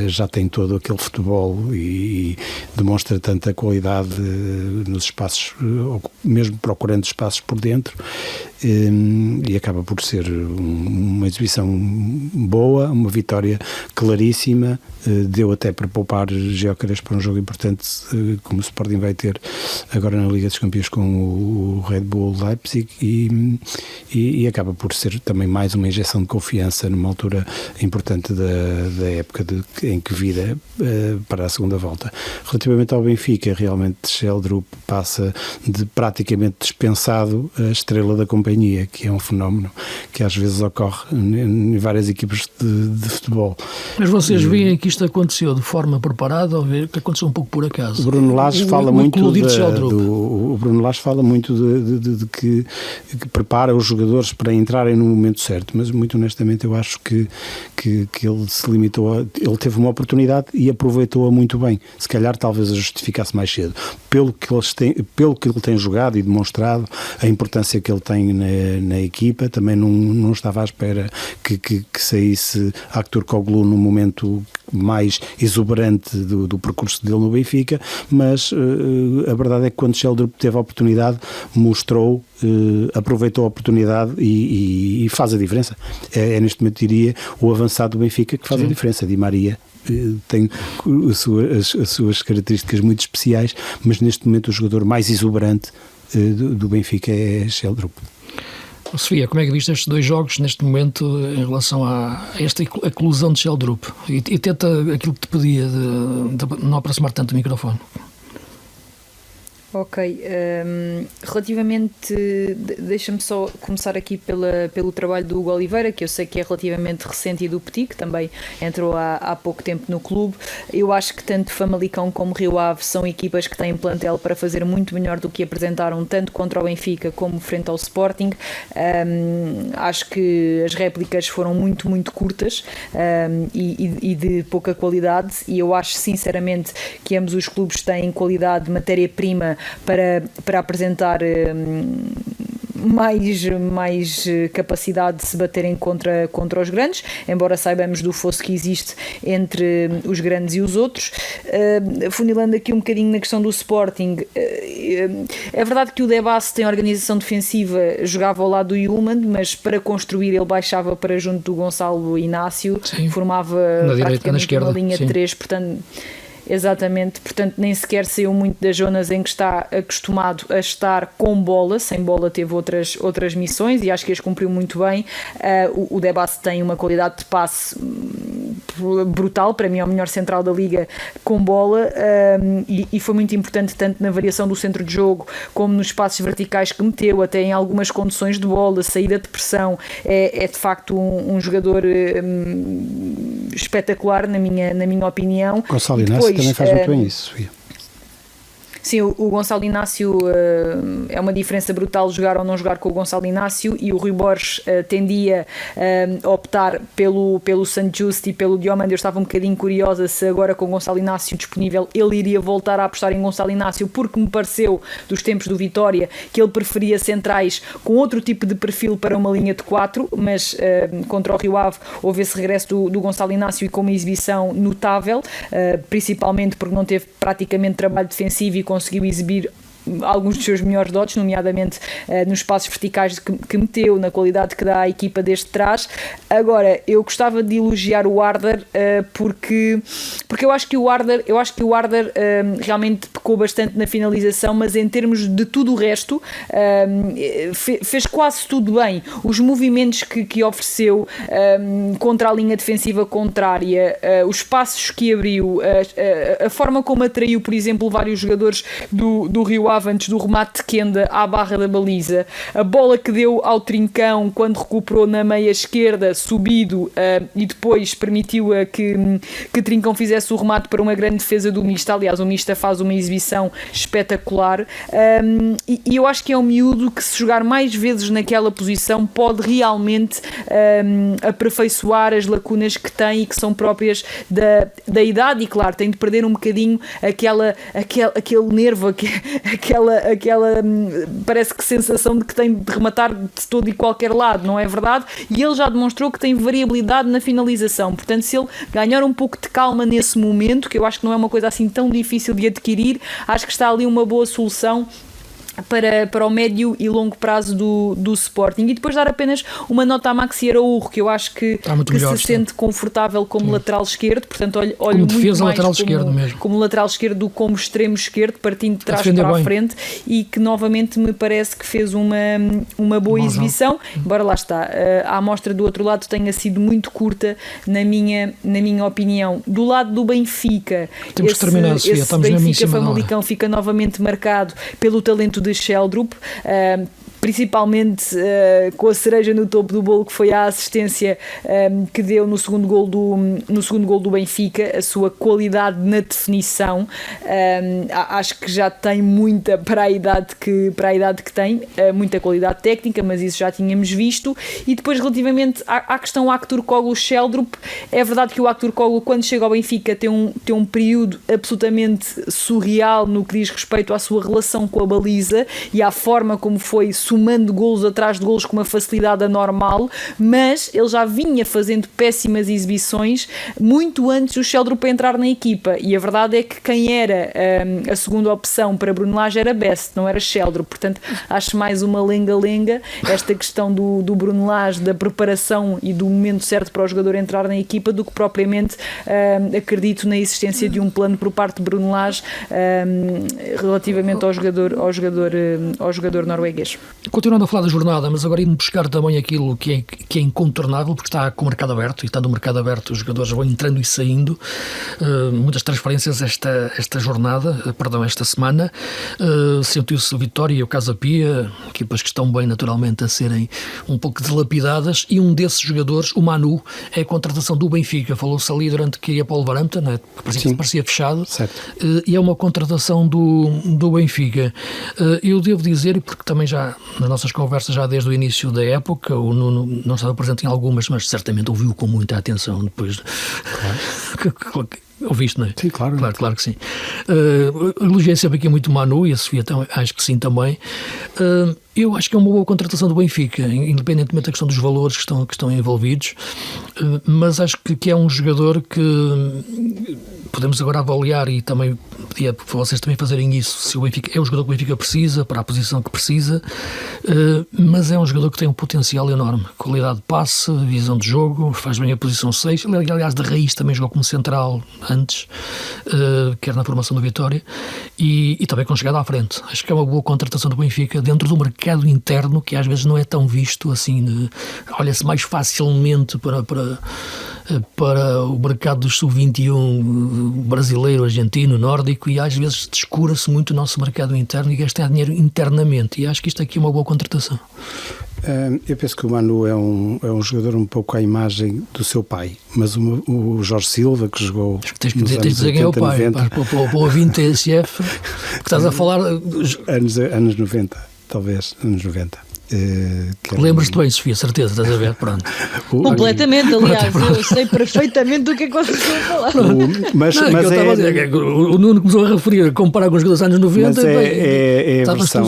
já tem todo aquele futebol e demonstra tanta qualidade nos espaços, mesmo procurando espaços por dentro, e acaba por ser uma exibição boa, uma vitória claríssima. Deu até para poupar Gyökeres para um jogo importante como o Sporting vai ter agora na Liga dos Campeões com o Red Bull Leipzig, e acaba por ser também mais uma injeção de confiança numa altura importante da época em que vira para a segunda volta. Relativamente ao Benfica, realmente Sheldrup passa de praticamente dispensado a estrela da companhia, que é um fenómeno que às vezes ocorre em várias equipas de futebol. Mas vocês veem que isto aconteceu de forma preparada ou ver que aconteceu um pouco por acaso? O Bruno Lage fala muito o Bruno Lage fala muito de que prepara os jogadores para entrarem no momento certo, mas muito honestamente eu acho que ele se limitou ele teve uma oportunidade e aproveitou-a muito bem. Se calhar talvez a justificasse mais cedo. Pelo que ele tem jogado e demonstrado, a importância que ele tem na equipa, também não estava à espera que saísse Aktürkoğlu no momento mais exuberante do percurso dele no Benfica, mas a verdade é que quando Sheldrup teve a oportunidade, mostrou, aproveitou a oportunidade e faz a diferença. É neste momento, diria, o avançado do Benfica que faz a diferença. Di Maria tem as suas características muito especiais, mas neste momento o jogador mais exuberante do Benfica é Sheldrup. Sofia, como é que viste estes dois jogos neste momento em relação a esta eclosão de Sheldrup? E tenta aquilo que te pedia de não aproximar tanto o microfone. Ok, relativamente, deixa-me só começar aqui pelo trabalho do Hugo Oliveira, que eu sei que é relativamente recente, e do Petit, que também entrou há pouco tempo no clube. Eu acho que tanto Famalicão como Rio Ave são equipas que têm plantel para fazer muito melhor do que apresentaram tanto contra o Benfica como frente ao Sporting. Acho que as réplicas foram muito, muito curtas e de pouca qualidade, e eu acho sinceramente que ambos os clubes têm qualidade de matéria-prima para apresentar mais capacidade de se baterem contra os grandes, embora saibamos do fosso que existe entre os grandes e os outros. Funilando aqui um bocadinho na questão do Sporting, é verdade que o Debassi tem organização defensiva, jogava ao lado do Yulman, mas para construir ele baixava para junto do Gonçalo Inácio, sim, formava praticamente uma linha de 3, portanto... Exatamente, portanto nem sequer saiu muito das zonas em que está acostumado a estar com bola. Sem bola teve outras missões e acho que as cumpriu muito bem. O Debassi tem uma qualidade de passe brutal, para mim é o melhor central da Liga com bola, e foi muito importante tanto na variação do centro de jogo como nos passos verticais que meteu, até em algumas conduções de bola, saída de pressão. É de facto um jogador espetacular na minha opinião. Gonçalo Inácio também faz muito bem isso, Sofia. Sim, o Gonçalo Inácio é uma diferença brutal jogar ou não jogar com o Gonçalo Inácio, e o Rui Borges tendia a optar pelo Sant Just e pelo Diomande. Eu estava um bocadinho curiosa se agora com o Gonçalo Inácio disponível ele iria voltar a apostar em Gonçalo Inácio, porque me pareceu dos tempos do Vitória que ele preferia centrais com outro tipo de perfil para uma linha de 4, mas contra o Rio Ave houve esse regresso do Gonçalo Inácio e com uma exibição notável, principalmente porque não teve praticamente trabalho defensivo e conseguiu exibir alguns dos seus melhores dotes, nomeadamente nos passos verticais que meteu, na qualidade que dá à equipa desde trás. Agora, eu gostava de elogiar o Arder, porque eu acho que o Arder realmente pecou bastante na finalização, mas em termos de tudo o resto fez quase tudo bem. Os movimentos que ofereceu contra a linha defensiva contrária, os passos que abriu, a forma como atraiu, por exemplo, vários jogadores do Rio Ave antes do remate de Kenda à barra da baliza, a bola que deu ao Trincão quando recuperou na meia esquerda, subido, e depois permitiu que Trincão fizesse o remate para uma grande defesa do Mista. Aliás, o Mista faz uma exibição exibição espetacular, e eu acho que é um miúdo que, se jogar mais vezes naquela posição, pode realmente aperfeiçoar as lacunas que tem e que são próprias da idade, e claro, tem de perder um bocadinho aquele nervo, aquela parece que sensação de que tem de rematar de todo e qualquer lado, não é verdade? E ele já demonstrou que tem variabilidade na finalização, portanto, se ele ganhar um pouco de calma nesse momento, que eu acho que não é uma coisa assim tão difícil de adquirir, acho que está ali uma boa solução para o médio e longo prazo do Sporting. E depois dar apenas uma nota a Maxi Araújo, que eu acho que se sente confortável como lateral esquerdo, portanto olho muito mais lateral esquerdo mesmo, como lateral esquerdo do que como extremo esquerdo, partindo de trás para a frente, e que novamente me parece que fez uma boa exibição, embora lá está, a amostra do outro lado tenha sido muito curta na minha opinião. Do lado do Benfica, temos que terminar, Sofia, esse Benfica Famalicão fica novamente marcado pelo talento de Sheldrup, principalmente com a cereja no topo do bolo, que foi a assistência que deu no segundo gol do Benfica, a sua qualidade na definição. Acho que já tem muita para a idade que tem, muita qualidade técnica, mas isso já tínhamos visto. E depois, relativamente à questão Aktürk Sheldrup, é verdade que o Aktürk, quando chega ao Benfica, tem um período absolutamente surreal no que diz respeito à sua relação com a baliza e à forma como foi somando golos atrás de golos com uma facilidade anormal, mas ele já vinha fazendo péssimas exibições muito antes do Sheldrup entrar na equipa, e a verdade é que quem era a segunda opção para Bruno Lage era Best, não era Sheldrup. Portanto, acho mais uma lenga-lenga esta questão do Bruno Lage, da preparação e do momento certo para o jogador entrar na equipa, do que propriamente acredito na existência de um plano por parte de Bruno Lage relativamente ao jogador norueguês. Continuando a falar da jornada, mas agora indo buscar também aquilo que é incontornável, porque está com o mercado aberto, e estando o mercado aberto os jogadores vão entrando e saindo, muitas transferências esta semana, sentiu-se o Vitória e o Casa Pia, equipas que estão bem naturalmente a serem um pouco dilapidadas, e um desses jogadores, o Manu, é a contratação do Benfica. Falou-se ali durante que ia para o Wolverhampton, né? parecia fechado, e é uma contratação do Benfica. Eu devo dizer, porque também já nas nossas conversas, já desde o início da época, o Nuno não estava presente em algumas, mas certamente ouviu com muita atenção depois. Claro. Ouviste, não é? Sim, claro. Claro que sim. Elogiei sempre aqui muito o Manu, e a Sofia acho que sim também. Eu acho que é uma boa contratação do Benfica, independentemente da questão dos valores que estão envolvidos, mas acho que é um jogador que podemos agora avaliar, e também pedia para vocês também fazerem isso, se o Benfica é o jogador que o Benfica precisa, para a posição que precisa, mas é um jogador que tem um potencial enorme, qualidade de passe, visão de jogo, faz bem a posição 6, ele, aliás, de raiz também jogou como central antes, quer na formação do Vitória, e também com chegada à frente. Acho que é uma boa contratação do Benfica dentro do mercado interno, que às vezes não é tão visto assim, olha-se mais facilmente para o mercado do sub-21 brasileiro, argentino, nórdico, e às vezes descura-se muito o nosso mercado interno e gasta dinheiro internamente, e acho que isto aqui é uma boa contratação. Eu penso que o Manu é um jogador um pouco à imagem do seu pai, mas o Jorge Silva, que jogou tens que dizer quem é o pai, para o ouvinte TSF, que estás a falar anos 90, talvez, anos 90. Lembras-te bem, Sofia, certeza, estás a ver, pronto. Completamente, aliás, eu sei perfeitamente do que é que vocês estão a falar. O Nuno começou a referir, a comparar com os jogadores dos anos 90, mas é a versão,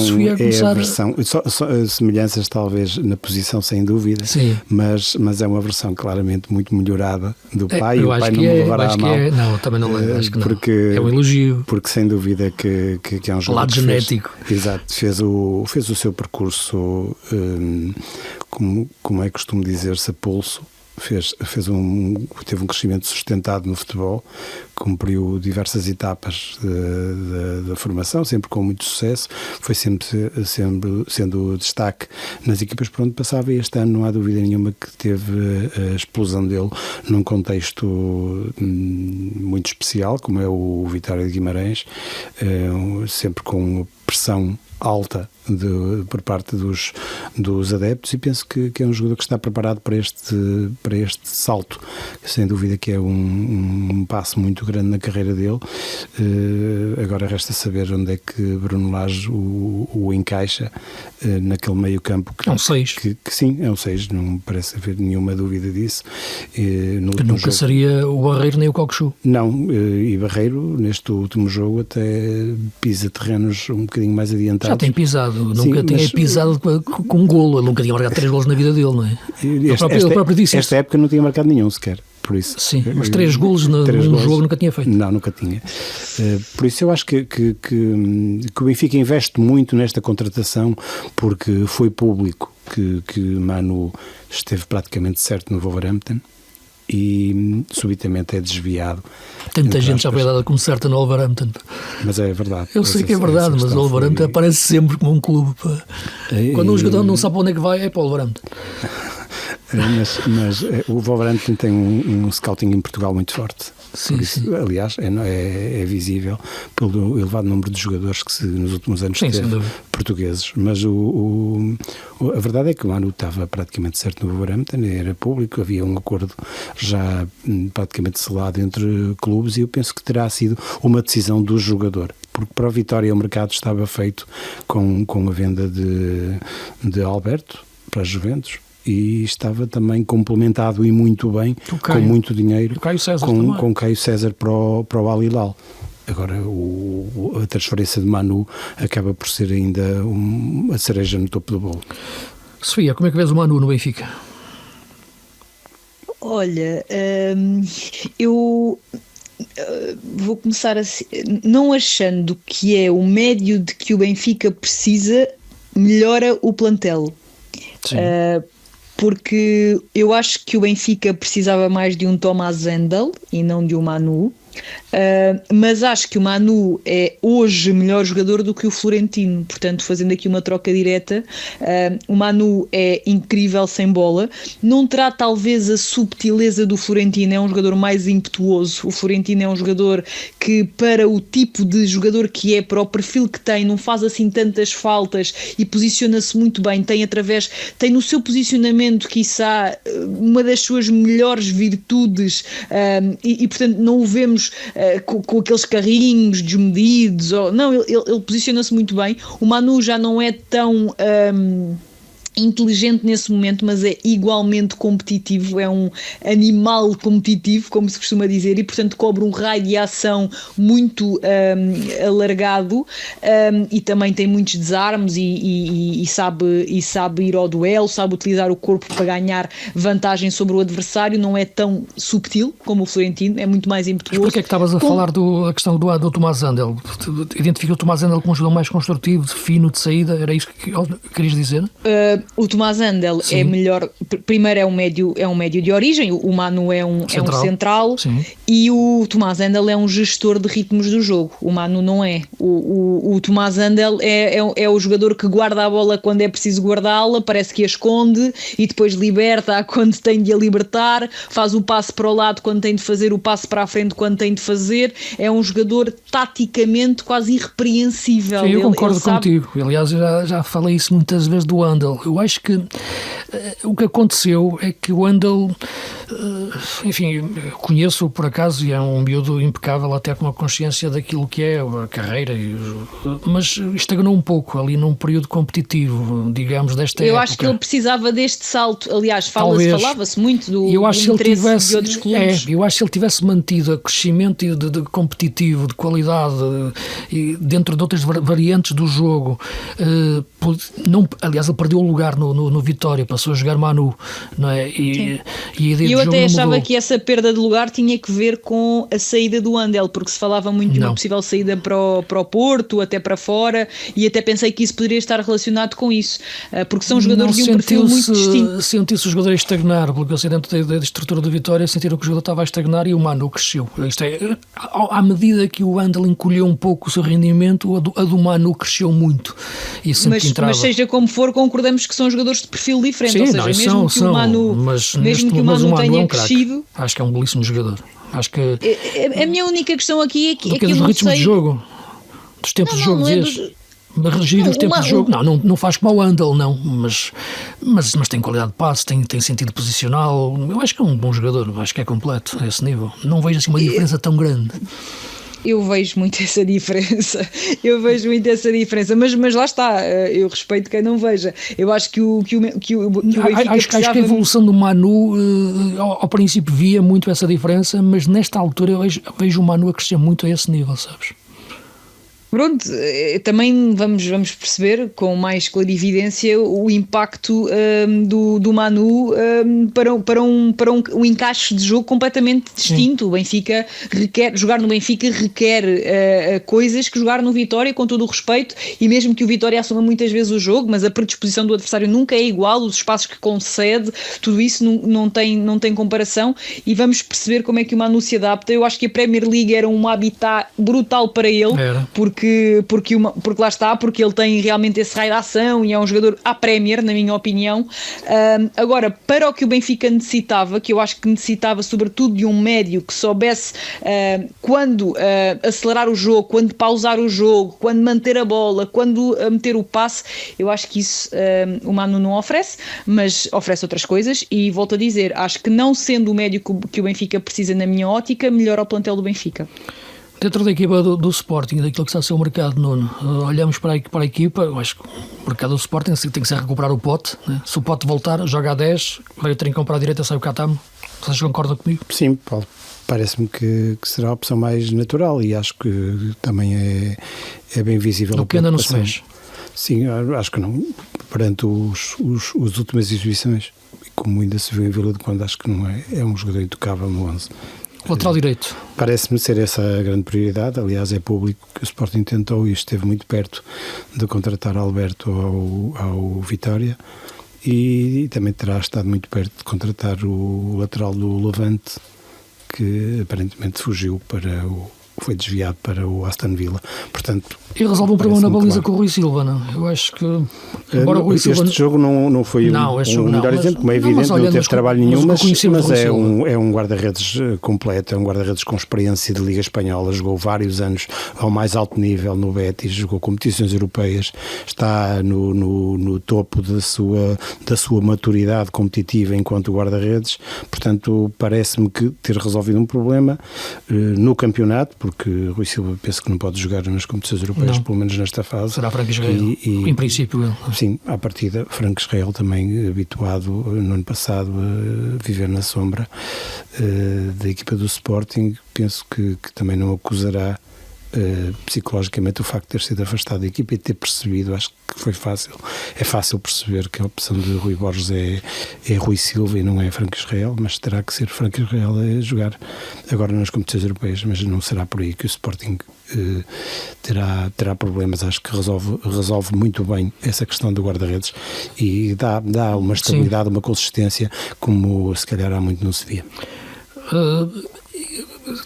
semelhanças talvez na posição, sem dúvida, sim, mas é uma versão claramente muito melhorada do pai. O pai não me levará a mal. Não, também não lembro, acho que não. Porque, é um elogio. Porque sem dúvida que é um jogador lado genético. Exato, fez o seu percurso, como é costume dizer-se, a pulso. Teve um crescimento sustentado no futebol, cumpriu diversas etapas da formação, sempre com muito sucesso, foi sempre sendo destaque nas equipas por onde passava, e este ano não há dúvida nenhuma que teve a explosão dele num contexto muito especial, como é o Vitória de Guimarães, sempre com pressão alta por parte dos adeptos, e penso que é um jogador que está preparado para este salto. Sem dúvida que é um passo muito grande na carreira dele. Agora resta saber onde é que Bruno Lage o encaixa naquele meio campo. É um 6. Que sim, é um 6, não me parece haver nenhuma dúvida disso. Que nunca seria o Barreiro nem o Cockchu. Não, e Barreiro neste último jogo até pisa terrenos um bocadinho mais adiantados. Já tem pisado, Sim, nunca tinha pisado com um golo, ele nunca tinha marcado 3 golos na vida dele, não é? Ele próprio disse esta época não tinha marcado nenhum sequer. Por isso, sim, mas 3 golos num jogo nunca tinha feito. Não, nunca tinha. Por isso eu acho que o Benfica investe muito nesta contratação, porque foi público que Manu esteve praticamente certo no Wolverhampton e subitamente é desviado. Tem muita gente já foi dada como certa no Wolverhampton. Mas é verdade. Eu sei que é verdade, mas o Wolverhampton aparece sempre como um clube. Quando um jogador não sabe para onde é que vai, é para o Wolverhampton. Mas o Wolverhampton tem um scouting em Portugal muito forte. Sim, isso, sim. Aliás, é visível pelo elevado número de jogadores que nos últimos anos teve portugueses. Mas a verdade é que o Manu estava praticamente certo no Wolverhampton, era público, havia um acordo já praticamente selado entre clubes e eu penso que terá sido uma decisão do jogador. Porque para o Vitória o mercado estava feito com a venda de Alberto para a Juventus. E estava também complementado e muito bem, com muito dinheiro, com Caio César para o Al Hilal. Agora a transferência de Manu acaba por ser ainda a cereja no topo do bolo. Sofia, como é que vês o Manu no Benfica? Olha, eu vou começar assim, não achando que é o médio de que o Benfica precisa, melhora o plantel. Sim. Porque eu acho que o Benfica precisava mais de um Thomas Hendel e não de um Manu. Mas acho que o Manu é hoje melhor jogador do que o Florentino, portanto fazendo aqui uma troca direta, o Manu é incrível sem bola, não terá talvez a subtileza do Florentino, é um jogador mais impetuoso. O Florentino é um jogador que, para o tipo de jogador que é, para o perfil que tem, não faz assim tantas faltas e posiciona-se muito bem, tem no seu posicionamento quiçá uma das suas melhores virtudes, e portanto não o vemos com aqueles carrinhos desmedidos, não, ele posiciona-se muito bem. O Manu já não é tão inteligente nesse momento, mas é igualmente competitivo, é um animal competitivo, como se costuma dizer, e portanto cobre um raio de ação muito alargado, e também tem muitos desarmes e sabe ir ao duelo, sabe utilizar o corpo para ganhar vantagem sobre o adversário, não é tão subtil como o Florentino, é muito mais impetuoso. Mas porquê é que estavas a falar da questão do Tomás Hendel? Identifica o Tomás Hendel como um jogador mais construtivo, fino, de saída, era isso que querias dizer? O Tomás Hendel é melhor, primeiro é um médio de origem, o Manu é um central, e o Tomás Hendel é um gestor de ritmos do jogo, o Manu não é. O Tomás Hendel é o jogador que guarda a bola quando é preciso guardá-la, parece que a esconde e depois liberta quando tem de a libertar, faz o passe para o lado quando tem de fazer, o passe para a frente quando tem de fazer, é um jogador taticamente quase irrepreensível. Sim, eu concordo contigo, aliás já falei isso muitas vezes do Hendel. Eu acho que o que aconteceu é que o Hendel, enfim, conheço-o por acaso e é um miúdo impecável, até com uma consciência daquilo que é a carreira, mas estagnou um pouco ali num período competitivo, digamos, desta época. Eu acho que ele precisava deste salto, aliás, falava-se muito do interesse de outros clubes. Eu acho que ele tivesse mantido o crescimento de competitivo, de qualidade, e dentro de outras variantes do jogo, aliás, ele perdeu o lugar no Vitória, passou a jogar Manu, não é? E a ideia eu do jogo até achava mudou. que essa perda de lugar tinha que ver com a saída do Hendel, porque se falava muito de uma possível saída para o Porto, até para fora, e até pensei que isso poderia estar relacionado com isso, porque são jogadores de um perfil muito distinto. Sentiu-se o jogador a estagnar, porque eu sei, dentro da estrutura do Vitória sentiram que o jogador estava a estagnar e o Manu cresceu. Isto é, à medida que o Hendel encolheu um pouco o seu rendimento, a do Manu cresceu muito. E sempre mas seja como for, concordamos que são jogadores de perfil diferente. Sim, ou seja, mesmo que o Manu tenha crescido, acho que é um belíssimo jogador. Acho que a minha única questão aqui é que dos eu não ritmos sei de jogo, dos tempos de jogo, regir os tempos de jogo, não faz como o Andal, não, mas tem qualidade de passe, tem sentido posicional. Eu acho que é um bom jogador, acho que é completo a esse nível. Não vejo assim uma diferença tão grande. Eu vejo muito essa diferença, mas lá está, eu respeito quem não veja. Eu acho que o Benfica acho que a evolução do Manu, ao princípio via muito essa diferença, mas nesta altura eu vejo o Manu a crescer muito a esse nível, sabes? Pronto, também vamos perceber com mais clarividência o impacto do Manu para um encaixe de jogo completamente distinto. O Benfica jogar no Benfica requer coisas que jogar no Vitória, com todo o respeito, e mesmo que o Vitória assuma muitas vezes o jogo, mas a predisposição do adversário nunca é igual, os espaços que concede, tudo isso não tem comparação, e vamos perceber como é que o Manu se adapta. Eu acho que a Premier League era um habitat brutal para ele, porque lá está, porque ele tem realmente esse raio de ação e é um jogador à Premier, na minha opinião. Agora, para o que o Benfica necessitava, que eu acho que necessitava sobretudo de um médio que soubesse quando acelerar o jogo, quando pausar o jogo, quando manter a bola, quando meter o passe, eu acho que isso o Manu não oferece, mas oferece outras coisas, e volto a dizer, acho que não sendo o médio que o Benfica precisa, na minha ótica, melhora o plantel do Benfica. Dentro da equipa do Sporting, daquilo que está a ser o mercado, Nuno, olhamos para a equipa, eu acho que o mercado do Sporting tem que ser recuperar o Pote, né? Se o Pote voltar, joga a 10, vai ter que comprar à direita, sai o Catamo. Vocês concordam comigo? Sim, Paulo. Parece-me que será a opção mais natural, e acho que também é bem visível. Do que ainda não se mexe. Sim, acho que não. Perante as últimas exibições, como ainda se viu em Vila de Conde, acho que não é um jogador intocável no 11. Lateral direito. Parece-me ser essa a grande prioridade. Aliás, é público que o Sporting tentou e esteve muito perto de contratar Alberto ao Vitória, e também terá estado muito perto de contratar o lateral do Levante, que aparentemente foi desviado para o Aston Villa. Portanto, e resolve um problema na baliza com o Rui Silva, não? Eu acho que, embora o Rui Silva... Este jogo não foi o melhor exemplo, como é evidente, não teve trabalho nenhum, mas é um guarda-redes completo, é um guarda-redes com experiência de Liga Espanhola, jogou vários anos ao mais alto nível no Betis, jogou competições europeias, está no topo da sua maturidade competitiva enquanto guarda-redes. Portanto, parece-me que ter resolvido um problema no campeonato, porque Rui Silva penso que não pode jogar nas competições europeias, pelo menos nesta fase. Será Franco Israel, em princípio ele. Sim, à partida, Franco Israel também habituado no ano passado a viver na sombra da equipa do Sporting, penso que também não acusará psicologicamente o facto de ter sido afastado da equipa e ter percebido. Acho que foi fácil. É fácil perceber que a opção de Rui Borges é Rui Silva e não é Franco Israel, mas terá que ser Franco Israel a jogar agora nas competições europeias, mas não será por aí que o Sporting terá problemas. Acho que resolve muito bem essa questão do guarda-redes e dá uma estabilidade, sim, uma consistência como se calhar há muito não se via.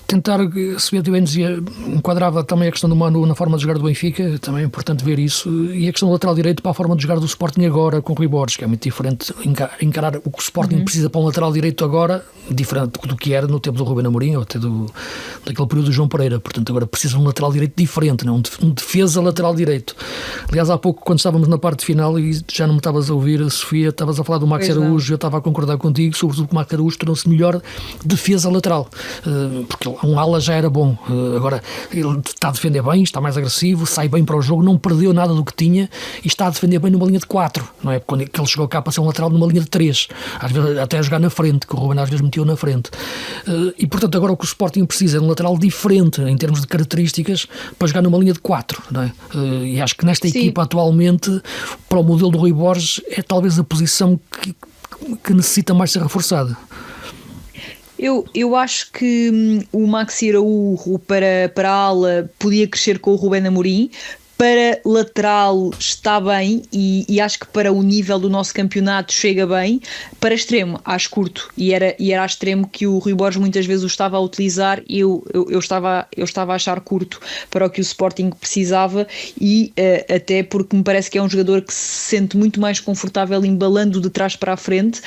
Tentar, se bem dizia, enquadrava também a questão do Manu na forma de jogar do Benfica, também é importante ver isso, e a questão do lateral direito para a forma de jogar do Sporting agora com o Rui Borges, que é muito diferente, encarar o que o Sporting precisa para um lateral direito agora, diferente do que era no tempo do Ruben Amorim ou até daquele período do João Pereira. Portanto, agora precisa de um lateral direito diferente, não? Um defesa lateral direito. Aliás, há pouco, quando estávamos na parte final e já não me estavas a ouvir, Sofia, estavas a falar do Max Araújo, eu estava a concordar contigo, sobretudo que o Max Araújo tornou-se melhor defesa lateral, porque um ala já era bom, agora ele está a defender bem, está mais agressivo, sai bem para o jogo, não perdeu nada do que tinha e está a defender bem numa linha de 4, não é? Quando ele chegou cá para ser um lateral numa linha de 3, às vezes até a jogar na frente, que o Ruben às vezes meteu na frente, e portanto agora o que o Sporting precisa é de um lateral diferente em termos de características para jogar numa linha de 4, não é? E acho que nesta equipa atualmente, para o modelo do Rui Borges, é talvez a posição que necessita mais ser reforçada. Eu acho que o Maxi Araújo para a ala podia crescer com o Ruben Amorim. Para lateral está bem e acho que para o nível do nosso campeonato chega bem. Para extremo acho curto e era a extremo que o Rui Borges muitas vezes o estava a utilizar e eu estava a achar curto para o que o Sporting precisava, e até porque me parece que é um jogador que se sente muito mais confortável embalando de trás para a frente,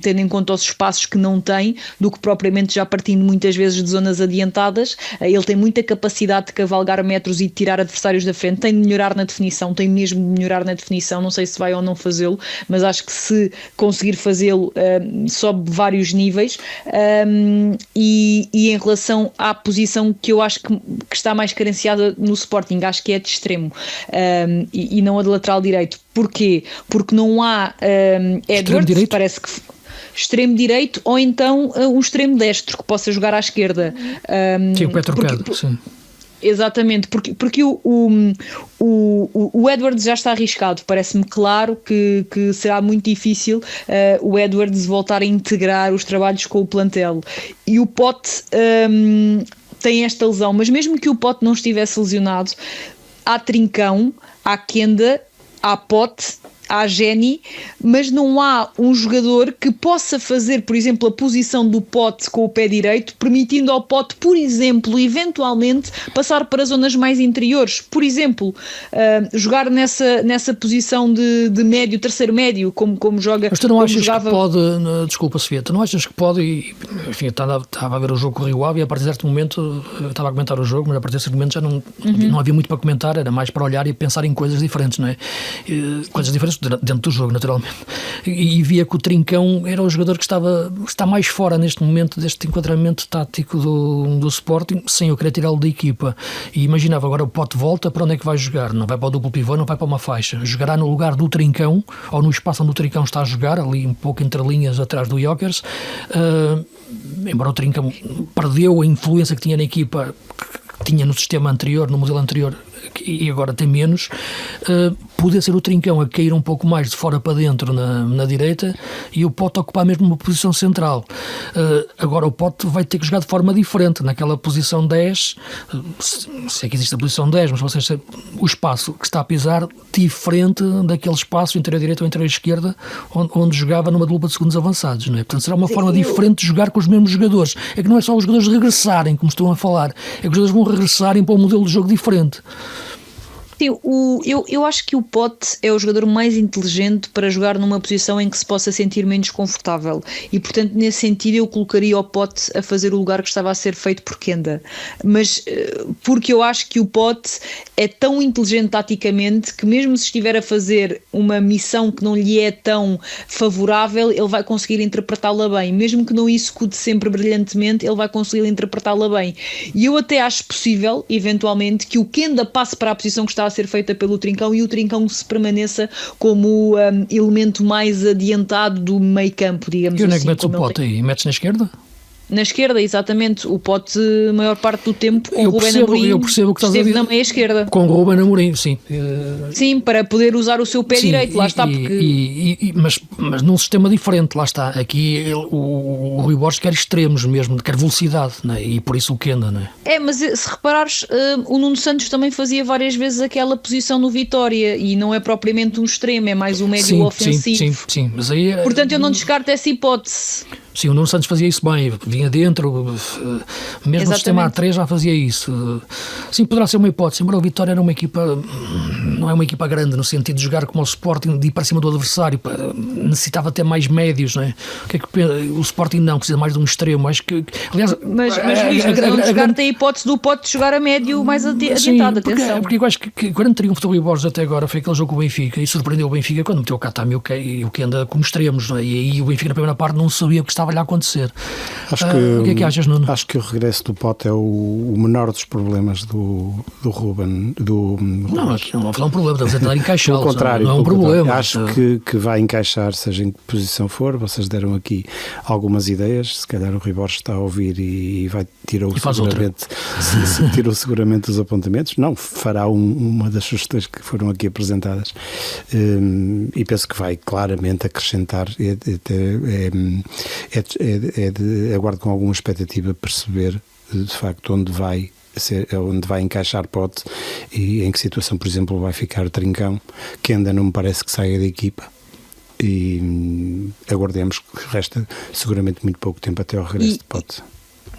tendo em conta os espaços que não tem, do que propriamente já partindo muitas vezes de zonas adiantadas. Ele tem muita capacidade de cavalgar metros e de tirar adversários jogadores da frente, tem de melhorar na definição, tem mesmo de melhorar na definição, não sei se vai ou não fazê-lo, mas acho que se conseguir fazê-lo sobe vários níveis. E em relação à posição que eu acho que está mais carenciada no Sporting, acho que é de extremo, e não a de lateral direito. Porquê? Porque não há Edwards, parece que extremo direito, ou então um extremo destro que possa jogar à esquerda. Sim, o pé trocado, sim. Exatamente, porque o Edwards já está arriscado. Parece-me claro que será muito difícil o Edwards voltar a integrar os trabalhos com o plantel. E o Pote tem esta lesão, mas mesmo que o Pote não estivesse lesionado, há Trincão, há Kenda, há Pote, há Jenny, mas não há um jogador que possa fazer, por exemplo, a posição do Pote com o pé direito, permitindo ao Pote, por exemplo, eventualmente passar para zonas mais interiores. Por exemplo, jogar nessa posição de médio, terceiro médio, como joga. Mas tu não achas que pode, desculpa Sofia, tu não achas que pode, e, enfim, estava a ver o jogo com o Rio Ave e a partir de certo momento, eu estava a comentar o jogo, mas a partir de certo momento já não havia muito para comentar, era mais para olhar e pensar em coisas diferentes, não é? Coisas diferentes dentro do jogo, naturalmente. E via que o Trincão era o jogador que está mais fora neste momento deste enquadramento tático do Sporting, sem eu querer tirá-lo da equipa. E imaginava, agora o Pote volta, para onde é que vai jogar? Não vai para o duplo pivô, não vai para uma faixa. Jogará no lugar do Trincão, ou no espaço onde o Trincão está a jogar, ali um pouco entre linhas atrás do Jokers. Embora o Trincão perdeu a influência que tinha na equipa, que tinha no sistema anterior, no modelo anterior, e agora tem menos, poder ser o Trincão a cair um pouco mais de fora para dentro na direita e o Pote ocupar mesmo uma posição central. Agora o Pote vai ter que jogar de forma diferente naquela posição 10, se é que existe a posição 10, mas vocês o espaço que está a pisar diferente daquele espaço interior direita ou interior esquerda onde jogava numa dupla de segundos avançados, não é? Portanto será uma forma diferente de jogar com os mesmos jogadores. É que não é só os jogadores regressarem, como estão a falar, é que os jogadores vão regressarem para um modelo de jogo diferente. Sim, eu acho que o Pote é o jogador mais inteligente para jogar numa posição em que se possa sentir menos confortável e, portanto, nesse sentido eu colocaria o Pote a fazer o lugar que estava a ser feito por Kenda, mas porque eu acho que o Pote é tão inteligente taticamente que mesmo se estiver a fazer uma missão que não lhe é tão favorável, ele vai conseguir interpretá-la bem, mesmo que não execute sempre brilhantemente, ele vai conseguir interpretá-la bem. E eu até acho possível, eventualmente, que o Kenda passe para a posição que está a ser feita pelo Trincão e o Trincão se permaneça como elemento mais adiantado do meio campo, digamos assim. E onde é que metes o Pote aí? Metes na esquerda? Na esquerda, exatamente. O Pote, a maior parte do tempo, com o Ruben Amorim, eu percebo o que estás a dizer. Na meia esquerda. Com o Ruben Amorim, sim. Sim, para poder usar o seu pé direito, lá está. Mas num sistema diferente, lá está. Aqui o Rui Borges quer extremos mesmo, quer velocidade, não é? E por isso o Kenda, não é? Mas se reparares, o Nuno Santos também fazia várias vezes aquela posição no Vitória e não é propriamente um extremo, é mais um médio ofensivo. Sim, mas aí... Portanto, eu não descarto essa hipótese. Sim, o Nuno Santos fazia isso bem, vinha dentro, mesmo no sistema A3 já fazia isso. Sim, poderá ser uma hipótese, embora o Vitória era uma equipa, não é uma equipa grande no sentido de jogar como o Sporting, de ir para cima do adversário, necessitava ter mais médios, não é? O Sporting não, precisa mais de um extremo, acho que, aliás... Mas não descarta a hipótese do Pote jogar a médio mais adiantado, atenção. Porque eu acho que o grande triunfo do Rui Borges até agora foi aquele jogo com o Benfica, e surpreendeu o Benfica quando meteu o Katami e o Kenda como extremos, não é? E aí o Benfica na primeira parte não sabia o que estava a acontecer. O que é que achas, Nuno? Acho que o regresso do Pote é o menor dos problemas do Ruben. Não, aqui não é um problema, estamos a tentar encaixá-lo. Pelo contrário, não é um problema. Acho que vai encaixar, seja em que posição for. Vocês deram aqui algumas ideias, se calhar o Rui Borges está a ouvir e vai tirou seguramente os apontamentos. Não, fará uma das sugestões que foram aqui apresentadas e penso que vai claramente acrescentar. Aguardo com alguma expectativa perceber de facto onde vai encaixar Pote e em que situação, por exemplo, vai ficar Trincão, que ainda não me parece que saia da equipa. E aguardemos, que resta seguramente muito pouco tempo até ao regresso de Pote.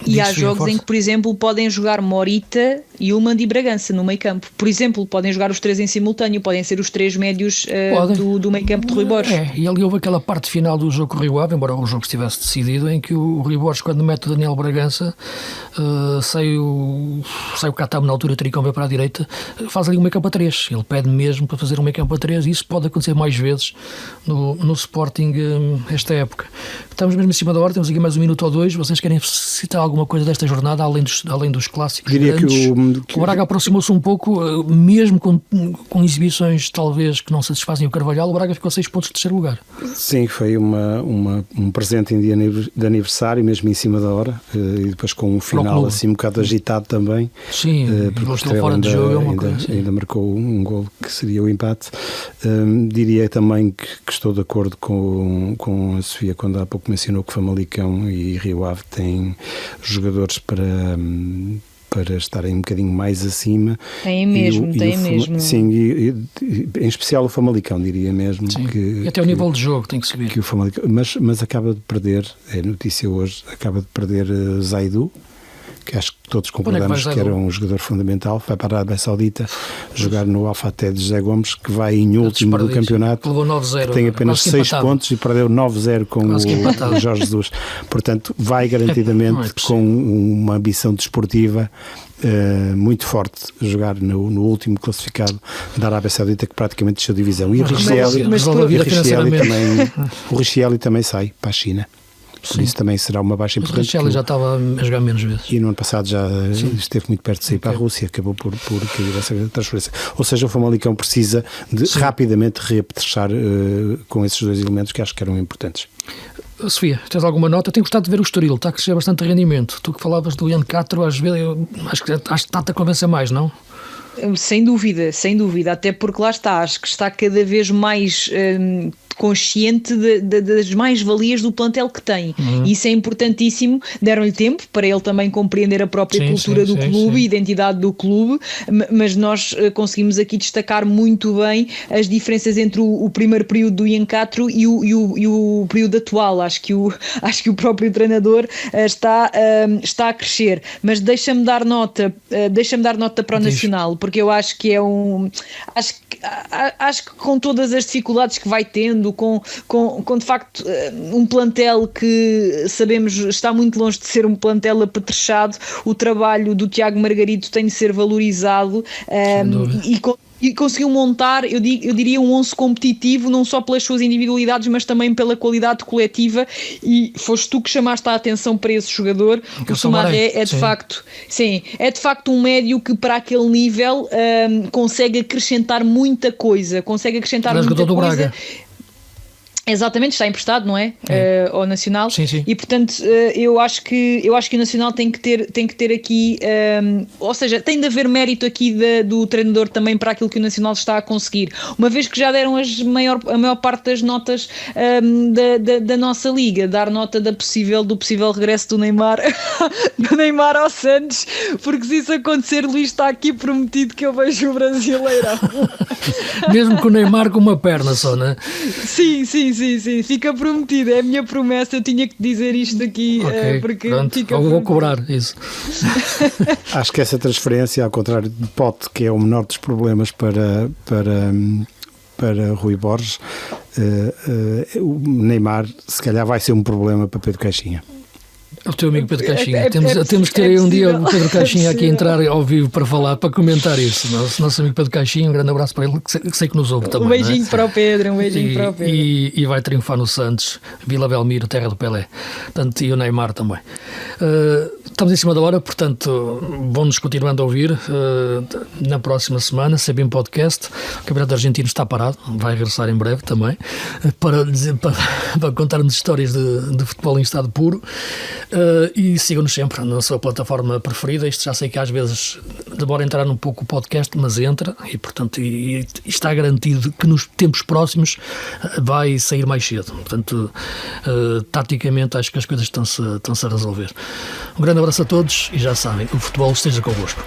E há jogos em que, por exemplo, podem jogar Morita Yulman e Bragança no meio campo. Por exemplo, podem jogar os 3 em simultâneo, podem ser os 3 médios do meio campo de Rui Borges. E ali houve aquela parte final do jogo com o Rio Ave, embora o jogo estivesse decidido, em que o Rui Borges, quando mete o Daniel Bragança, sai o Catamo na altura, Tricão vai para a direita, faz ali um meio campo a 3. Ele pede mesmo para fazer um meio campo a 3 e isso pode acontecer mais vezes no Sporting esta época. Estamos mesmo em cima da hora, temos aqui mais um minuto ou dois. Vocês querem citar alguma coisa desta jornada, além dos clássicos? Diria grandes? que O Braga aproximou-se um pouco, mesmo com exibições talvez que não satisfazem o Carvalhal, o Braga ficou a 6 pontos de terceiro lugar. Sim, foi um presente em dia de aniversário, mesmo em cima da hora, e depois com um final assim um bocado agitado também. Sim, porque o Estrela fora de jogo é uma coisa. Ainda marcou um gol que seria o empate. Diria também que estou de acordo com a Sofia quando há pouco mencionou que Famalicão e Rio Ave têm jogadores para estarem um bocadinho mais acima. Tem mesmo. Sim, e em especial o Famalicão, diria mesmo. E até o nível de jogo tem que subir. Que o Famalicão, mas acaba de perder, é notícia hoje, acaba de perder Zaidu, que acho que todos concordamos que era um jogador fundamental, vai para a Arábia Saudita jogar no Al-Fateh de José Gomes, que vai em último do campeonato, levou 9-0, tem apenas 6 pontos e perdeu 9-0 com o Jorge Jesus. Portanto, vai garantidamente com uma ambição desportiva muito forte jogar no último classificado da Arábia Saudita, que praticamente deixou divisão. E o Richelli também sai para a China. Por isso também será uma baixa importante. O Richelli já estava a jogar menos vezes. E no ano passado já esteve muito perto de sair para a Rússia, acabou por cair essa transferência. Ou seja, o Famalicão precisa de rapidamente reapetrechar com esses dois elementos que acho que eram importantes. Sofia, tens alguma nota? Tenho gostado de ver o Estoril, está a crescer bastante rendimento. Tu que falavas do Ian Castro, às vezes, acho que está-te a convencer mais, não? Sem dúvida, até porque lá está, acho que está cada vez mais consciente das mais-valias do plantel que tem. Isso é importantíssimo. Deram-lhe tempo para ele também compreender a própria cultura do clube, a identidade do clube, mas nós conseguimos aqui destacar muito bem as diferenças entre o primeiro período do Ian Castro e o período atual. Acho que o próprio treinador está a crescer. Mas deixa-me dar nota para o Nacional, porque eu acho que acho que com todas as dificuldades que vai tendo, com de facto um plantel que sabemos está muito longe de ser um plantel apetrechado, o trabalho do Tiago Margarito tem de ser valorizado e conseguiu montar, eu diria, um 11 competitivo, não só pelas suas individualidades, mas também pela qualidade coletiva, e foste tu que chamaste a atenção para esse jogador. O Soumaré é de facto um médio que para aquele nível consegue acrescentar muita coisa, do Braga. Exatamente, está emprestado, não é? Ao Nacional. Sim. E portanto eu acho que o Nacional tem que ter aqui, ou seja, tem de haver mérito aqui do treinador também para aquilo que o Nacional está a conseguir, uma vez que já deram a maior parte das notas da nossa liga. Dar nota do possível regresso do Neymar ao Santos, porque se isso acontecer, Luís, está aqui prometido que eu vejo o Brasileirão. Mesmo com o Neymar com uma perna só, não é? Sim, fica prometido, é a minha promessa, eu tinha que dizer isto aqui, porque fica vou cobrar isso. Acho que essa transferência, ao contrário de Pote, que é o menor dos problemas para Rui Borges, o Neymar se calhar vai ser um problema para Pedro Caixinha. O teu amigo Pedro Caixinha. Temos que ter aí um dia o Pedro Caixinha aqui entrar ao vivo para falar, para comentar isso. Nosso amigo Pedro Caixinha, um grande abraço para ele, que sei que nos ouve também. Um beijinho para o Pedro, E vai triunfar no Santos, Vila Belmiro, terra do Pelé. Portanto, e o Neymar também. Estamos em cima da hora, portanto, vão-nos continuando a ouvir na próxima semana, CBN Podcast. O Campeonato Argentino está parado, vai regressar em breve também, para contar-nos histórias de futebol em estado puro. E sigam-nos sempre na sua plataforma preferida. Isto já sei que às vezes demora a entrar um pouco o podcast, mas entra, e portanto e está garantido que nos tempos próximos vai sair mais cedo. Portanto, taticamente acho que as coisas estão-se a resolver. Um grande abraço a todos e já sabem, o futebol esteja convosco.